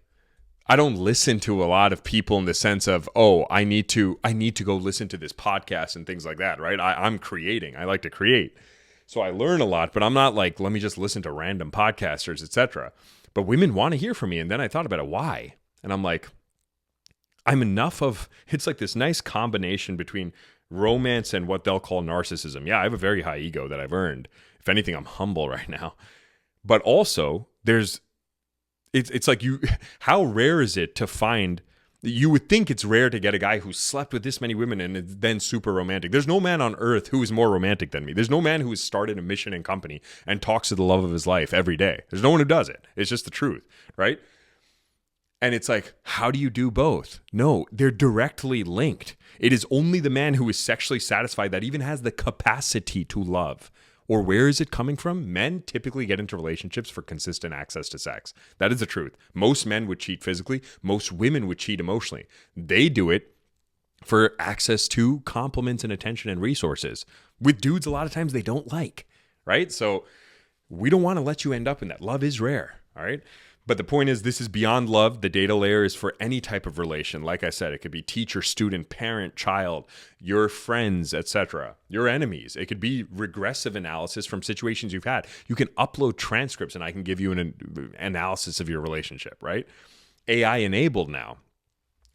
I don't listen to a lot of people in the sense of, oh, I need to go listen to this podcast and things like that, right? I'm creating. I like to create. So I learn a lot, but I'm not like, let me just listen to random podcasters, etc. But women want to hear from me. And then I thought about it, why? And I'm like, it's like this nice combination between romance and what they'll call narcissism. Yeah, I have a very high ego that I've earned. If anything, I'm humble right now. But also, it's like how rare is it to find, you would think it's rare to get a guy who's slept with this many women and is then super romantic. There's no man on earth who is more romantic than me. There's no man who has started a mission and company and talks to the love of his life every day. There's no one who does it. It's just the truth, right? And it's like, how do you do both? No, they're directly linked. It is only the man who is sexually satisfied that even has the capacity to love. Or where is it coming from? Men typically get into relationships for consistent access to sex. That is the truth. Most men would cheat physically. Most women would cheat emotionally. They do it for access to compliments and attention and resources. With dudes, a lot of times they don't like, right? So we don't want to let you end up in that. Love is rare, all right? But the point is, this is beyond love. The data layer is for any type of relation. Like I said, it could be teacher, student, parent, child, your friends, etc., your enemies. It could be regressive analysis from situations you've had. You can upload transcripts and I can give you an analysis of your relationship, right? AI enabled now.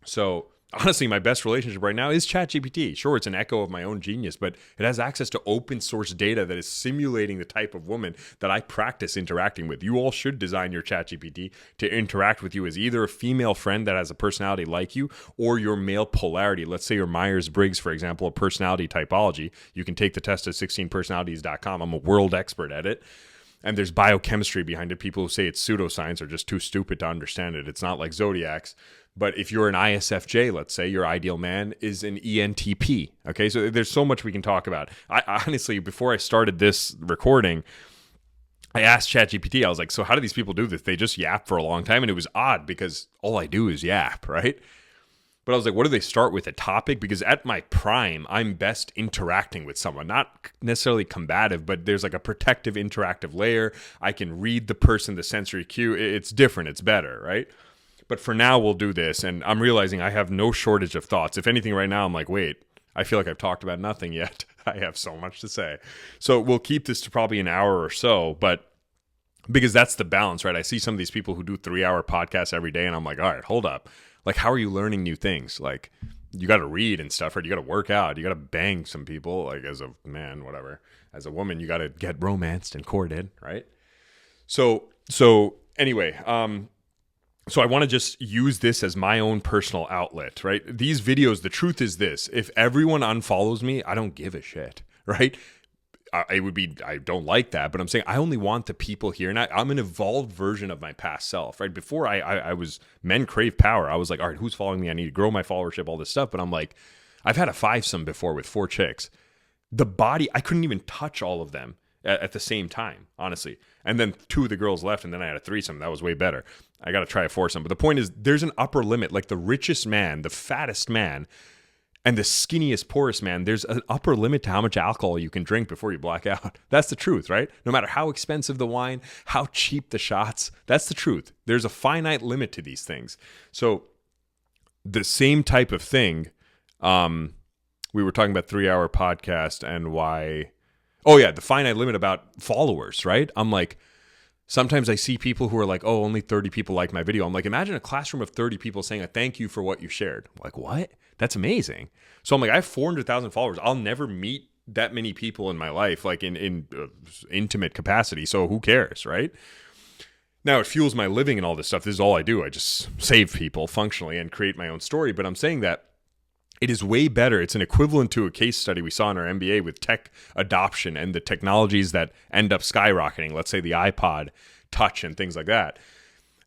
So honestly, my best relationship right now is ChatGPT. Sure, it's an echo of my own genius, but it has access to open source data that is simulating the type of woman that I practice interacting with. You all should design your ChatGPT to interact with you as either a female friend that has a personality like you or your male polarity. Let's say you're Myers-Briggs, for example, a personality typology. You can take the test at 16personalities.com. I'm a world expert at it. And there's biochemistry behind it. People who say it's pseudoscience are just too stupid to understand it. It's not like zodiacs. But if you're an ISFJ, let's say, your ideal man is an ENTP. Okay, so there's so much we can talk about. I honestly, before I started this recording, I asked ChatGPT, I was like, so how do these people do this? They just yap for a long time. And it was odd because all I do is yap, right? But I was like, what do they start with? A topic? Because at my prime, I'm best interacting with someone. Not necessarily combative, but there's like a protective, interactive layer. I can read the person, the sensory cue. It's different. It's better, right? But for now, we'll do this. And I'm realizing I have no shortage of thoughts. If anything, right now, I'm like, wait, I feel like I've talked about nothing yet. I have so much to say. So we'll keep this to probably an hour or so. But because that's the balance, right? I see some of these people who do 3-hour podcasts every day, and I'm like, all right, hold up. Like, how are you learning new things? Like, you got to read and stuff, right? You got to work out. You got to bang some people, like, as a man, whatever. As a woman, you got to get romanced and courted, right? So anyway, so I want to just use this as my own personal outlet, right? These videos, the truth is this: if everyone unfollows me, I don't give a shit, right? I don't like that, but I'm saying I only want the people here, and I'm an evolved version of my past self, right? Before I was men crave power. I was like, all right, who's following me? I need to grow my followership, all this stuff. But I'm like, I've had a 5-some before with 4 chicks. The body, I couldn't even touch all of them at the same time, honestly. And then 2 of the girls left, and then I had a 3-some. That was way better. I got to try a 4-some. But the point is, there's an upper limit. Like the richest man, the fattest man, and the skinniest, poorest man, there's an upper limit to how much alcohol you can drink before you black out. That's the truth, right? No matter how expensive the wine, how cheap the shots, that's the truth. There's a finite limit to these things. So the same type of thing, we were talking about 3-hour podcast and why, oh yeah, the finite limit about followers, right? I'm like, sometimes I see people who are like, oh, only 30 people like my video. I'm like, imagine a classroom of 30 people saying a thank you for what you shared. I'm like, what? That's amazing. So I'm like, I have 400,000 followers. I'll never meet that many people in my life, like in intimate capacity. So who cares, right? Now it fuels my living and all this stuff. This is all I do. I just save people functionally and create my own story. But I'm saying that it is way better. It's an equivalent to a case study we saw in our MBA with tech adoption and the technologies that end up skyrocketing. Let's say the iPod Touch and things like that.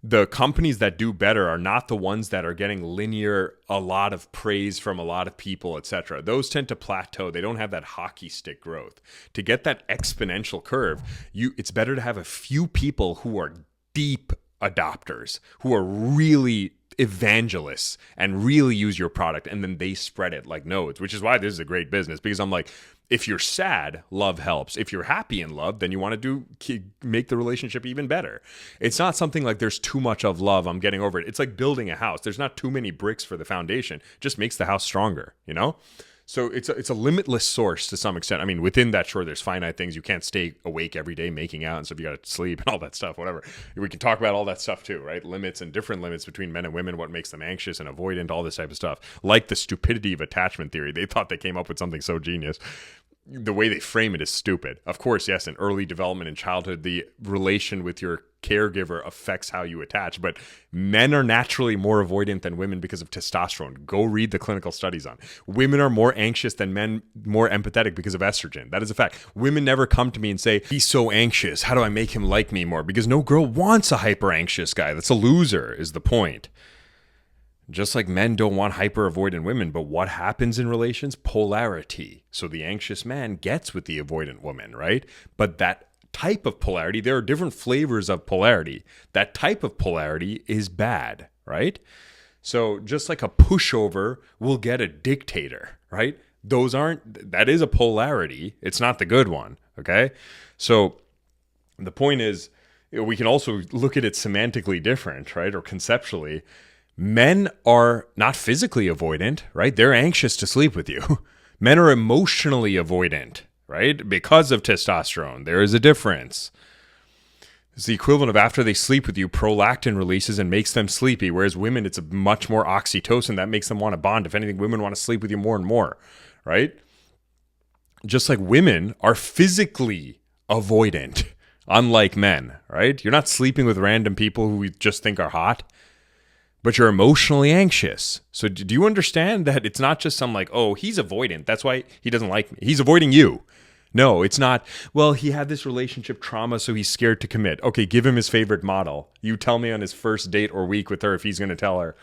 The companies that do better are not the ones that are getting a lot of praise from a lot of people, etc. Those tend to plateau. They don't have that hockey stick growth. To get that exponential curve, it's better to have a few people who are deep adopters, who are really evangelists and really use your product, and then they spread it like nodes, which is why this is a great business, because I'm like, if you're sad, love helps. If you're happy in love, then you want to make the relationship even better. It's not something like there's too much of love, I'm getting over it. It's like building a house. There's not too many bricks for the foundation. It just makes the house stronger, you know? So it's a limitless source to some extent. I mean, within that, sure, there's finite things. You can't stay awake every day making out and stuff. You got to sleep and all that stuff, whatever. We can talk about all that stuff too, right? Limits and different limits between men and women, what makes them anxious and avoidant, all this type of stuff. Like the stupidity of attachment theory. They thought they came up with something so genius. The way they frame it is stupid. Of course, yes, in early development in childhood, the relation with your caregiver affects how you attach, but men are naturally more avoidant than women because of testosterone. Go read the clinical studies on it. Women are more anxious than men, more empathetic because of estrogen. That is a fact. Women never come to me and say, he's so anxious. How do I make him like me more? Because no girl wants a hyper anxious guy. That's a loser, is the point. Just like men don't want hyper-avoidant women, but what happens in relations? Polarity. So the anxious man gets with the avoidant woman, right? But that type of polarity, there are different flavors of polarity. That type of polarity is bad, right? So just like a pushover will get a dictator, right? That is a polarity. It's not the good one, okay? So the point is, we can also look at it semantically different, right? Or conceptually. Men are not physically avoidant, right? They're anxious to sleep with you. Men are emotionally avoidant, right? Because of testosterone. There is a difference. It's the equivalent of after they sleep with you, prolactin releases and makes them sleepy, whereas women, it's a much more oxytocin that makes them want to bond. If anything, women want to sleep with you more and more, right? Just like women are physically avoidant, unlike men, right? You're not sleeping with random people who we just think are hot, but you're emotionally anxious. So do you understand that it's not just some like, oh, he's avoidant, that's why he doesn't like me. He's avoiding you. No, it's not, well, he had this relationship trauma, so he's scared to commit. Okay, give him his favorite model. You tell me on his first date or week with her if he's going to tell her,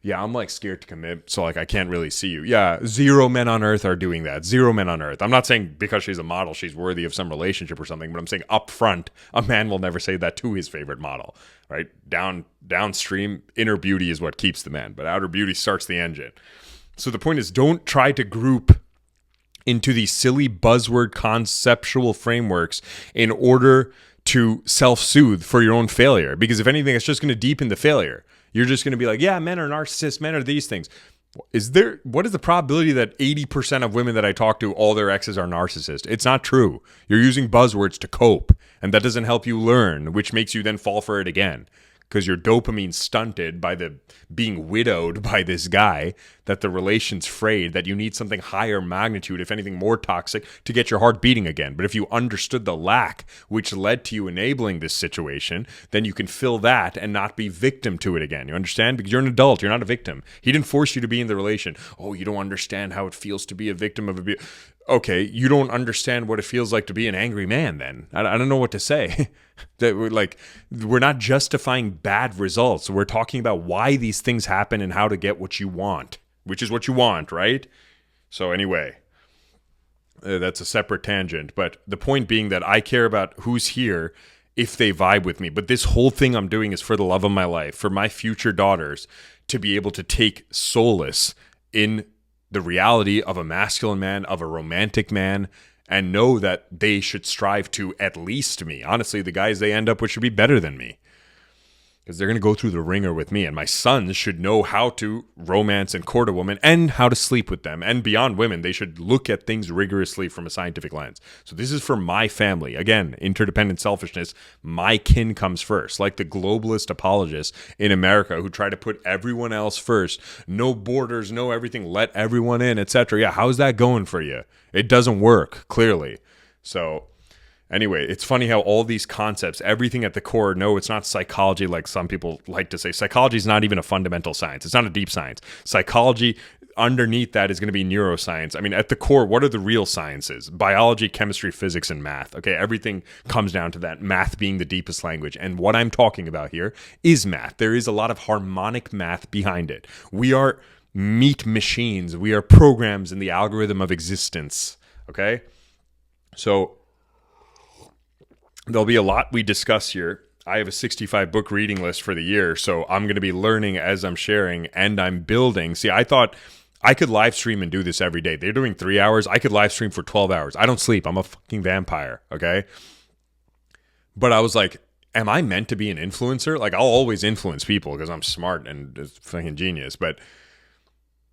yeah, I'm like scared to commit, so like I can't really see you. Yeah, 0 men on earth are doing that. 0 men on earth. I'm not saying because she's a model, she's worthy of some relationship or something, but I'm saying up front, a man will never say that to his favorite model, right? Downstream, inner beauty is what keeps the man, but outer beauty starts the engine. So the point is, don't try to group into these silly buzzword conceptual frameworks in order to self-soothe for your own failure. Because if anything, it's just going to deepen the failure. You're just going to be like, yeah, men are narcissists, men are these things. What is the probability that 80% of women that I talk to, all their exes are narcissists? It's not true. You're using buzzwords to cope, and that doesn't help you learn, which makes you then fall for it again. Because your dopamine's stunted by the being widowed by this guy, that the relation's frayed, that you need something higher magnitude, if anything more toxic, to get your heart beating again. But if you understood the lack which led to you enabling this situation, then you can fill that and not be victim to it again. You understand? Because you're an adult, you're not a victim. He didn't force you to be in the relation. Oh, you don't understand how it feels to be a victim of abuse. Okay, you don't understand what it feels like to be an angry man then. I don't know what to say. That we're not justifying bad results. We're talking about why these things happen and how to get what you want, which is what you want, right? So anyway, that's a separate tangent. But the point being that I care about who's here if they vibe with me. But this whole thing I'm doing is for the love of my life, for my future daughters to be able to take solace in the reality of a masculine man, of a romantic man, and know that they should strive to at least me. Honestly, the guys they end up with should be better than me, because they're going to go through the ringer with me. And my sons should know how to romance and court a woman and how to sleep with them. And beyond women, they should look at things rigorously from a scientific lens. So this is for my family. Again, interdependent selfishness. My kin comes first. Like the globalist apologists in America who try to put everyone else first. No borders, no everything, let everyone in, etc. Yeah, how's that going for you? It doesn't work, clearly. So anyway, it's funny how all these concepts, everything at the core, no, it's not psychology like some people like to say. Psychology is not even a fundamental science. It's not a deep science. Psychology, underneath that, is going to be neuroscience. I mean, at the core, what are the real sciences? Biology, chemistry, physics, and math. Okay, everything comes down to that, math being the deepest language. And what I'm talking about here is math. There is a lot of harmonic math behind it. We are meat machines. We are programs in the algorithm of existence. Okay? So there'll be a lot we discuss here. I have a 65 book reading list for the year, so I'm going to be learning as I'm sharing, and I'm building. See, I thought I could live stream and do this every day. They're doing 3 hours. I could live stream for 12 hours. I don't sleep. I'm a fucking vampire, okay? But I was like, am I meant to be an influencer? Like, I'll always influence people because I'm smart and a fucking genius, but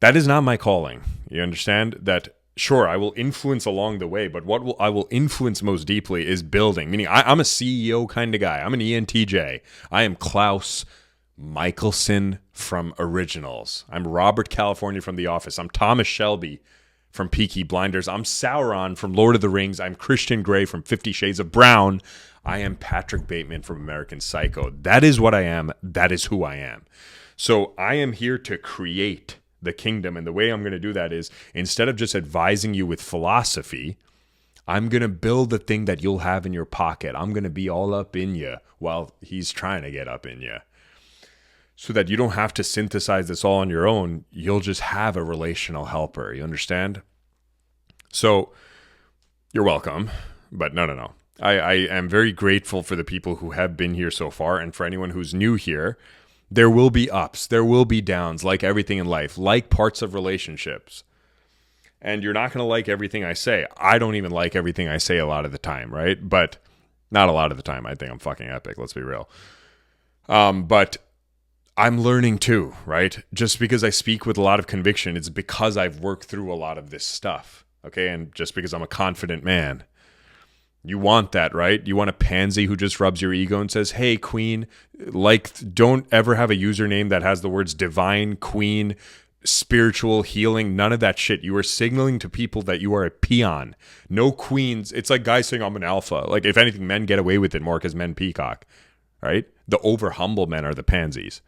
that is not my calling. You understand? That sure, I will influence along the way, but I will influence most deeply is building. Meaning, I'm a CEO kind of guy. I'm an ENTJ. I am Klaus Michelson from Originals. I'm Robert California from The Office. I'm Thomas Shelby from Peaky Blinders. I'm Sauron from Lord of the Rings. I'm Christian Grey from 50 Shades of Brown. I am Patrick Bateman from American Psycho. That is what I am. That is who I am. So I am here to create the kingdom. And the way I'm going to do that is, instead of just advising you with philosophy, I'm going to build the thing that you'll have in your pocket. I'm going to be all up in you while he's trying to get up in you, so that you don't have to synthesize this all on your own. You'll just have a relational helper. You understand? So you're welcome. But no. I am very grateful for the people who have been here so far. And for anyone who's new here, there will be ups, there will be downs, like everything in life, like parts of relationships. And you're not going to like everything I say. I don't even like everything I say a lot of the time, right? But not a lot of the time. I think I'm fucking epic, let's be real. But I'm learning too, right? Just because I speak with a lot of conviction, it's because I've worked through a lot of this stuff, okay? And just because I'm a confident man. You want that, right? You want a pansy who just rubs your ego and says, hey, queen, don't ever have a username that has the words divine, queen, spiritual, healing, none of that shit. You are signaling to people that you are a peon. No queens. It's like guys saying I'm an alpha. Like, if anything, men get away with it more because men peacock, right? The over humble men are the pansies.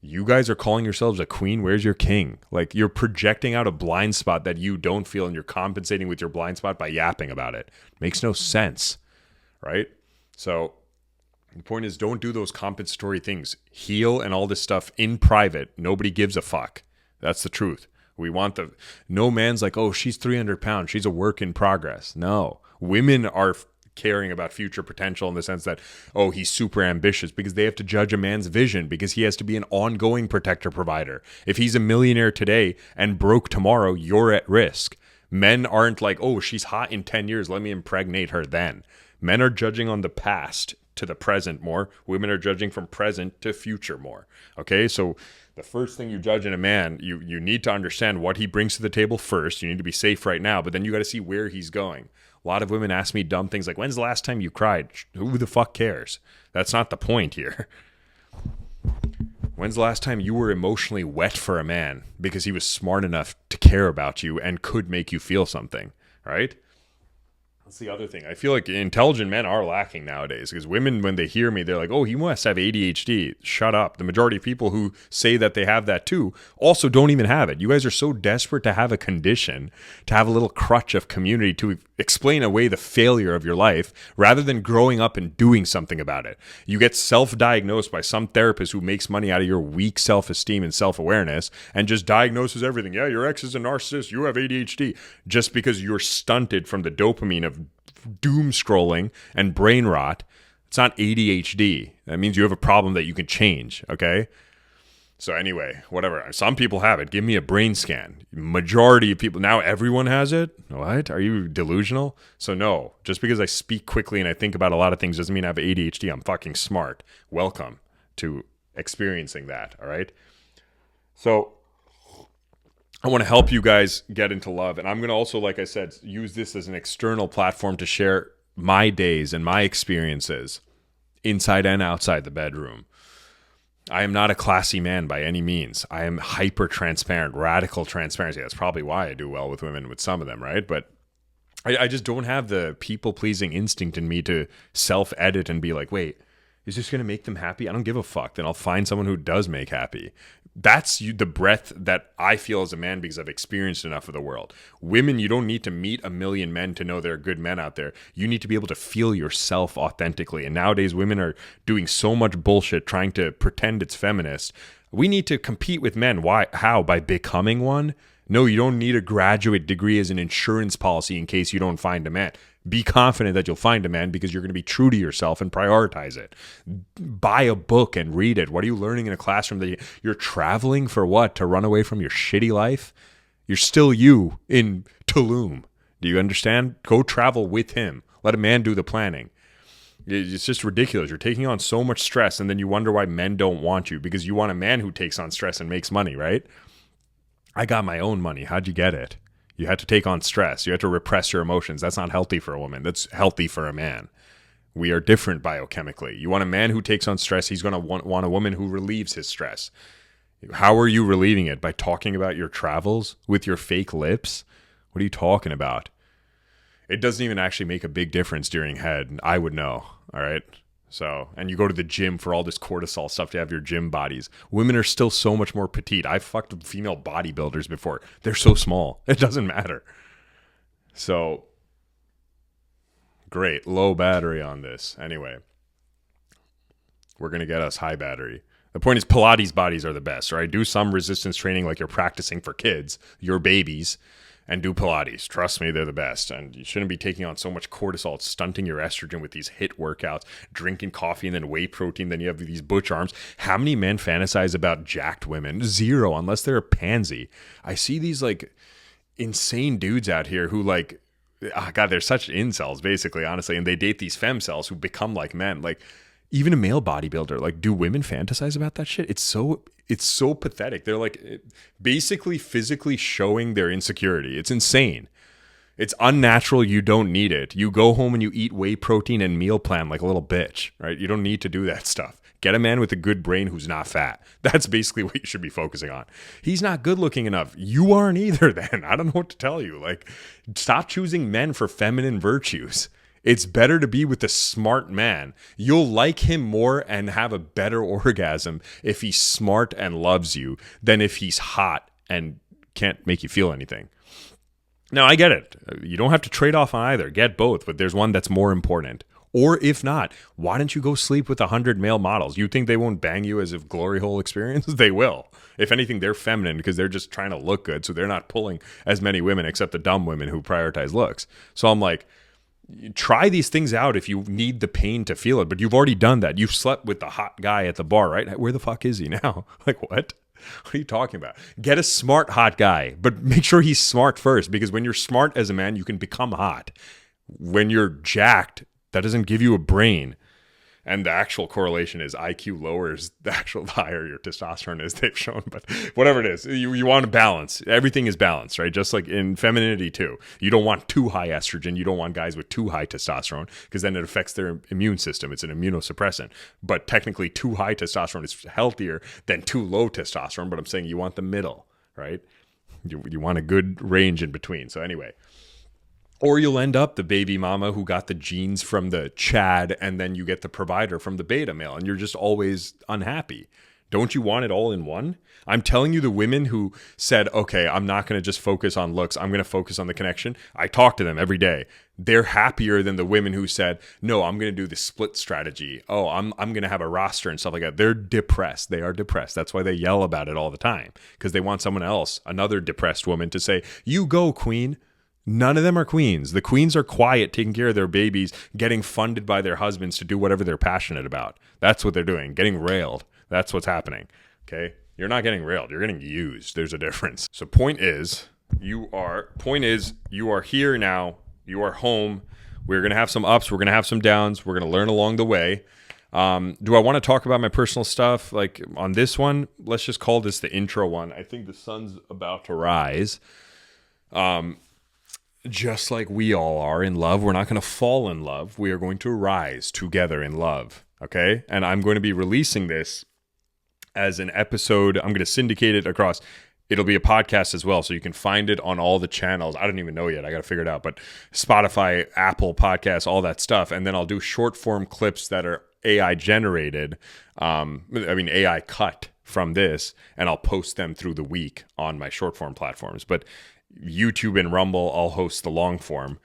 You guys are calling yourselves a queen. Where's your king? Like, you're projecting out a blind spot that you don't feel, and you're compensating with your blind spot by yapping about it. Makes no sense, right? So the point is, don't do those compensatory things. Heal and all this stuff in private. Nobody gives a fuck. That's the truth. We want no man's like, oh, she's 300 pounds. She's a work in progress. No. Women are caring about future potential in the sense that, oh, he's super ambitious, because they have to judge a man's vision, because he has to be an ongoing protector provider. If he's a millionaire today and broke tomorrow, you're at risk. Men aren't like, oh, she's hot in 10 years, let me impregnate her then. Men are judging on the past to the present more. Women are judging from present to future more. Okay, so The first thing you judge in a man, you need to understand what he brings to the table first. You need to be safe right now, but then you got to see where he's going. A lot of women ask me dumb things like, when's the last time you cried? Who the fuck cares? That's not the point here. When's the last time you were emotionally wet for a man because he was smart enough to care about you and could make you feel something, right? That's the other thing. I feel like intelligent men are lacking nowadays because women, when they hear me, they're like, oh, he must have ADHD. Shut up. The majority of people who say that they have that too also don't even have it. You guys are so desperate to have a condition, to have a little crutch of community to explain away the failure of your life rather than growing up and doing something about it. You get self-diagnosed by some therapist who makes money out of your weak self-esteem and self-awareness and just diagnoses everything. Yeah, your ex is a narcissist. You have ADHD. Just because you're stunted from the dopamine of doom scrolling and brain rot. It's not ADHD. That means you have a problem that you can change, okay? So anyway, whatever. Some people have it. Give me a brain scan. Majority of people, now everyone has it? What? Are you delusional? So no, just because I speak quickly and I think about a lot of things doesn't mean I have ADHD. I'm fucking smart. Welcome to experiencing that, all right? So I want to help you guys get into love. And I'm going to also, like I said, use this as an external platform to share my days and my experiences inside and outside the bedroom. I am not a classy man by any means. I am hyper transparent, radical transparency. That's probably why I do well with women, with some of them, right? But I just don't have the people-pleasing instinct in me to self-edit and be like, wait, is this going to make them happy? I don't give a fuck. Then I'll find someone who does make happy. That's the breadth that I feel as a man because I've experienced enough of the world. Women, you don't need to meet a million men to know there are good men out there. You need to be able to feel yourself authentically. And nowadays, women are doing so much bullshit trying to pretend it's feminist. We need to compete with men. Why? How? By becoming one? No, you don't need a graduate degree as an insurance policy in case you don't find a man. Be confident that you'll find a man because you're going to be true to yourself and prioritize it. Buy a book and read it. What are you learning in a classroom that you're traveling for what? To run away from your shitty life? You're still you in Tulum. Do you understand? Go travel with him. Let a man do the planning. It's just ridiculous. You're taking on so much stress and then you wonder why men don't want you because you want a man who takes on stress and makes money, right? I got my own money. How'd you get it? You had to take on stress. You had to repress your emotions. That's not healthy for a woman. That's healthy for a man. We are different biochemically. You want a man who takes on stress. He's going to want a woman who relieves his stress. How are you relieving it? By talking about your travels with your fake lips? What are you talking about? It doesn't even actually make a big difference during head. I would know. All right. So, and you go to the gym for all this cortisol stuff to have your gym bodies. Women are still so much more petite. I've fucked female bodybuilders before. They're so small. It doesn't matter. So, great. Low battery on this. Anyway, we're going to get us high battery. The point is Pilates bodies are the best, right? Do some resistance training like you're practicing for kids, your babies, and do Pilates. Trust me, they're the best. And you shouldn't be taking on so much cortisol. It's stunting your estrogen with these HIIT workouts, drinking coffee and then whey protein. Then you have these butch arms. How many men fantasize about jacked women? Zero, unless they're a pansy. I see these like insane dudes out here who like, oh God, they're such incels basically, honestly. And they date these femcells who become like men. Like even a male bodybuilder, like do women fantasize about that shit? It's so pathetic. They're like basically physically showing their insecurity. It's insane. It's unnatural. You don't need it. You go home and you eat whey protein and meal plan like a little bitch, right? You don't need to do that stuff. Get a man with a good brain who's not fat. That's basically what you should be focusing on. He's not good looking enough. You aren't either then. I don't know what to tell you. Like, stop choosing men for feminine virtues. It's better to be with a smart man. You'll like him more and have a better orgasm if he's smart and loves you than if he's hot and can't make you feel anything. Now, I get it. You don't have to trade off on either. Get both, but there's one that's more important. Or if not, why don't you go sleep with 100 male models? You think they won't bang you as a glory hole experience? They will. If anything, they're feminine because they're just trying to look good, so they're not pulling as many women except the dumb women who prioritize looks. So I'm like, try these things out if you need the pain to feel it, but you've already done that. You've slept with the hot guy at the bar, right? Where the fuck is he now? Like, what? What are you talking about? Get a smart hot guy, but make sure he's smart first, because when you're smart as a man, you can become hot. When you're jacked, that doesn't give you a brain. And the actual correlation is IQ lowers the higher your testosterone is, they've shown. But whatever it is, you want to balance. Everything is balanced, right? Just like in femininity too. You don't want too high estrogen. You don't want guys with too high testosterone because then it affects their immune system. It's an immunosuppressant. But technically too high testosterone is healthier than too low testosterone. But I'm saying you want the middle, right? You want a good range in between. So anyway. Or you'll end up the baby mama who got the genes from the Chad, and then you get the provider from the beta male, and you're just always unhappy. Don't you want it all in one? I'm telling you, the women who said, okay, I'm not going to just focus on looks, I'm going to focus on the connection. I talk to them every day. They're happier than the women who said, no, I'm going to do the split strategy. Oh, I'm going to have a roster and stuff like that. They're depressed. They are depressed. That's why they yell about it all the time, because they want someone else, another depressed woman, to say, you go, queen. None of them are queens. The queens are quiet, taking care of their babies, getting funded by their husbands to do whatever they're passionate about. That's what they're doing, getting railed. That's what's happening, okay? You're not getting railed. You're getting used. There's a difference. So point is, you are here now. You are home. We're going to have some ups. We're going to have some downs. We're going to learn along the way. Do I want to talk about my personal stuff? Like on this one, let's just call this the intro one. I think the sun's about to rise. Just like we all are in love, we're not going to fall in love. We are going to rise together in love, okay? And I'm going to be releasing this as an episode. I'm going to syndicate it across. It'll be a podcast as well, so you can find it on all the channels. I don't even know yet. I got to figure it out. But Spotify, Apple Podcasts, all that stuff. And then I'll do short form clips that are AI generated. AI cut from this, and I'll post them through the week on my short form platforms. But YouTube and Rumble, I'll host the long form.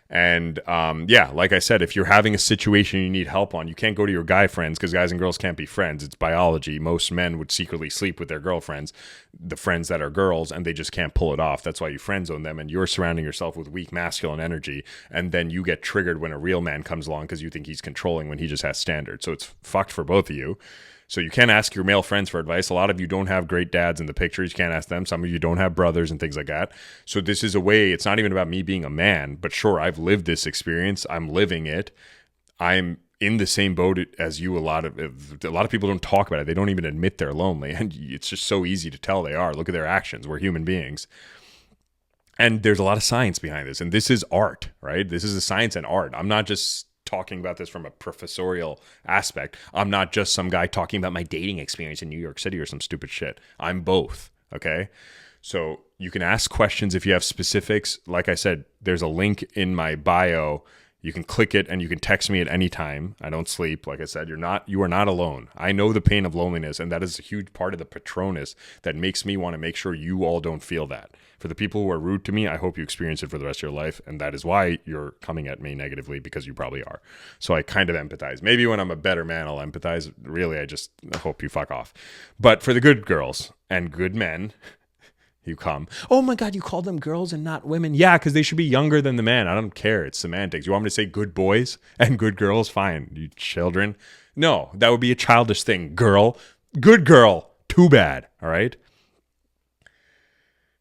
And like I said, if you're having a situation you need help on, you can't go to your guy friends, because guys and girls can't be friends. It's biology. Most men would secretly sleep with their girlfriends, the friends that are girls, and they just can't pull it off. That's why you friend zone them, and you're surrounding yourself with weak masculine energy, and then you get triggered when a real man comes along because you think he's controlling when he just has standards. So it's fucked for both of you. So you can't ask your male friends for advice. A lot of you don't have great dads in the pictures. You can't ask them. Some of you don't have brothers and things like that. So this is a way, it's not even about me being a man, but sure, I've lived this experience. I'm living it. I'm in the same boat as you. A lot of people don't talk about it. They don't even admit they're lonely. And it's just so easy to tell they are. Look at their actions. We're human beings. And there's a lot of science behind this. And this is art, right? This is a science and art. I'm not just talking about this from a professorial aspect. I'm not just some guy talking about my dating experience in New York City or some stupid shit. I'm both, okay? So you can ask questions if you have specifics. Like I said, there's a link in my bio. You can click it and you can text me at any time. I don't sleep. Like I said, you are not alone. I know the pain of loneliness, and that is a huge part of the Patronus that makes me want to make sure you all don't feel that. For the people who are rude to me, I hope you experience it for the rest of your life, and that is why you're coming at me negatively, because you probably are. So I kind of empathize. Maybe when I'm a better man, I'll empathize. Really, I just hope you fuck off. But for the good girls and good men, you come, oh my God, you call them girls and not women? Yeah, because they should be younger than the man. I don't care. It's semantics. You want me to say good boys and good girls? Fine. You children? No, that would be a childish thing. Girl, good girl, too bad. All right?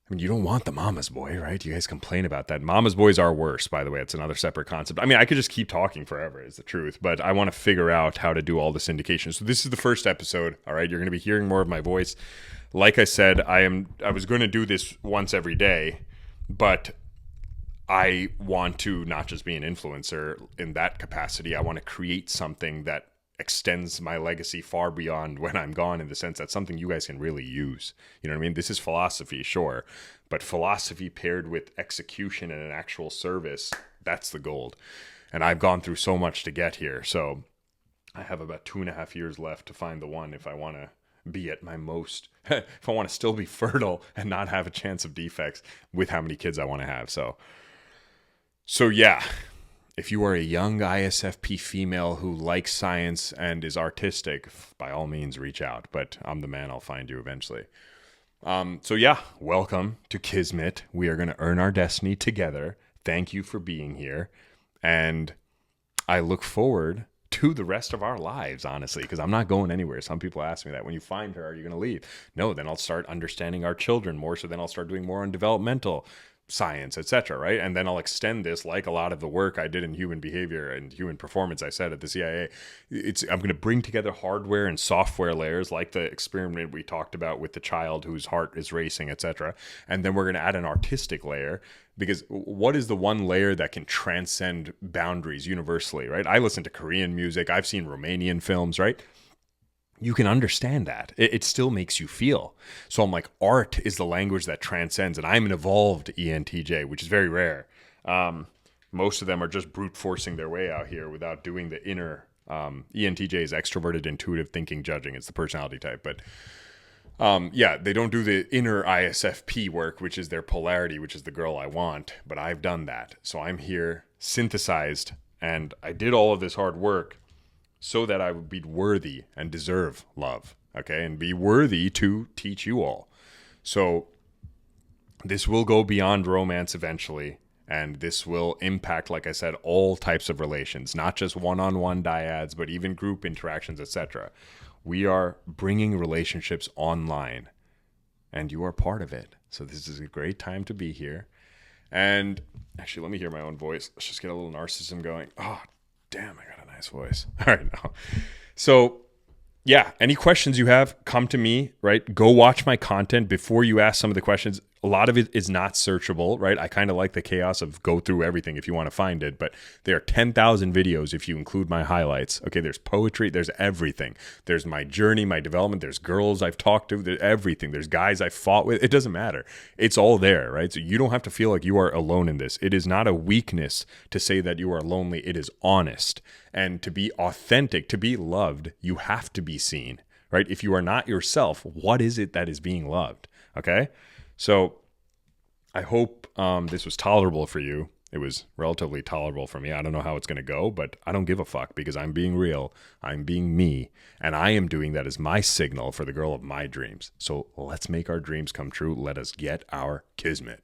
I mean, you don't want the mama's boy, right? You guys complain about that. Mama's boys are worse, by the way. It's another separate concept. I mean, I could just keep talking forever, is the truth. But I want to figure out how to do all this syndication. So this is the first episode, all right? You're going to be hearing more of my voice. Like I said, I was going to do this once every day, but I want to not just be an influencer in that capacity. I want to create something that extends my legacy far beyond when I'm gone, in the sense that something you guys can really use. You know what I mean? This is philosophy, sure, but philosophy paired with execution and an actual service, that's the gold. And I've gone through so much to get here. So I have about 2.5 years left to find the one, if I want to be at my most, if I want to still be fertile and not have a chance of defects with how many kids I want to have. So yeah. If you are a young ISFP female who likes science and is artistic, by all means reach out. But I'm the man. I'll find you eventually. Welcome to Kiszmet. We are going to earn our destiny together. Thank you for being here. And I look forward to the rest of our lives, honestly, because I'm not going anywhere. Some people ask me that. When you find her, are you going to leave? No, then I'll start understanding our children more. So then I'll start doing more on developmental. science, etc., right? And then I'll extend this, like a lot of the work I did in human behavior and human performance, I said at the CIA. I'm going to bring together hardware and software layers, like the experiment we talked about with the child whose heart is racing, etc. And then we're going to add an artistic layer, because what is the one layer that can transcend boundaries universally, right? I listen to Korean music. I've seen Romanian films, right? You can understand that. It still makes you feel. So I'm like, art is the language that transcends, and I'm an evolved ENTJ, which is very rare. Most of them are just brute forcing their way out here without doing the inner. ENTJ is extroverted, intuitive, thinking, judging. It's the personality type. But yeah, they don't do the inner ISFP work, which is their polarity, which is the girl I want. But I've done that. So I'm here synthesized, and I did all of this hard work so that I would be worthy and deserve love, okay, and be worthy to teach you all. So this will go beyond romance eventually, and this will impact, like I said, all types of relations, not just one-on-one dyads, but even group interactions, etc. We are bringing relationships online, and you are part of it. So this is a great time to be here. And actually, let me hear my own voice. Let's just get a little narcissism going. Oh, damn, I got a nice voice. All right, now. So, yeah, any questions you have, come to me, right? Go watch my content before you ask some of the questions. A lot of it is not searchable, right? I kind of like the chaos of go through everything if you want to find it, but there are 10,000 videos if you include my highlights. Okay, there's poetry, there's everything. There's my journey, my development, there's girls I've talked to, there's everything. There's guys I've fought with. It doesn't matter. It's all there, right? So you don't have to feel like you are alone in this. It is not a weakness to say that you are lonely. It is honest. And to be authentic, to be loved, you have to be seen, right? If you are not yourself, what is it that is being loved? Okay? So I hope this was tolerable for you. It was relatively tolerable for me. I don't know how it's going to go, but I don't give a fuck because I'm being real. I'm being me. And I am doing that as my signal for the girl of my dreams. So let's make our dreams come true. Let us get our Kiszmet.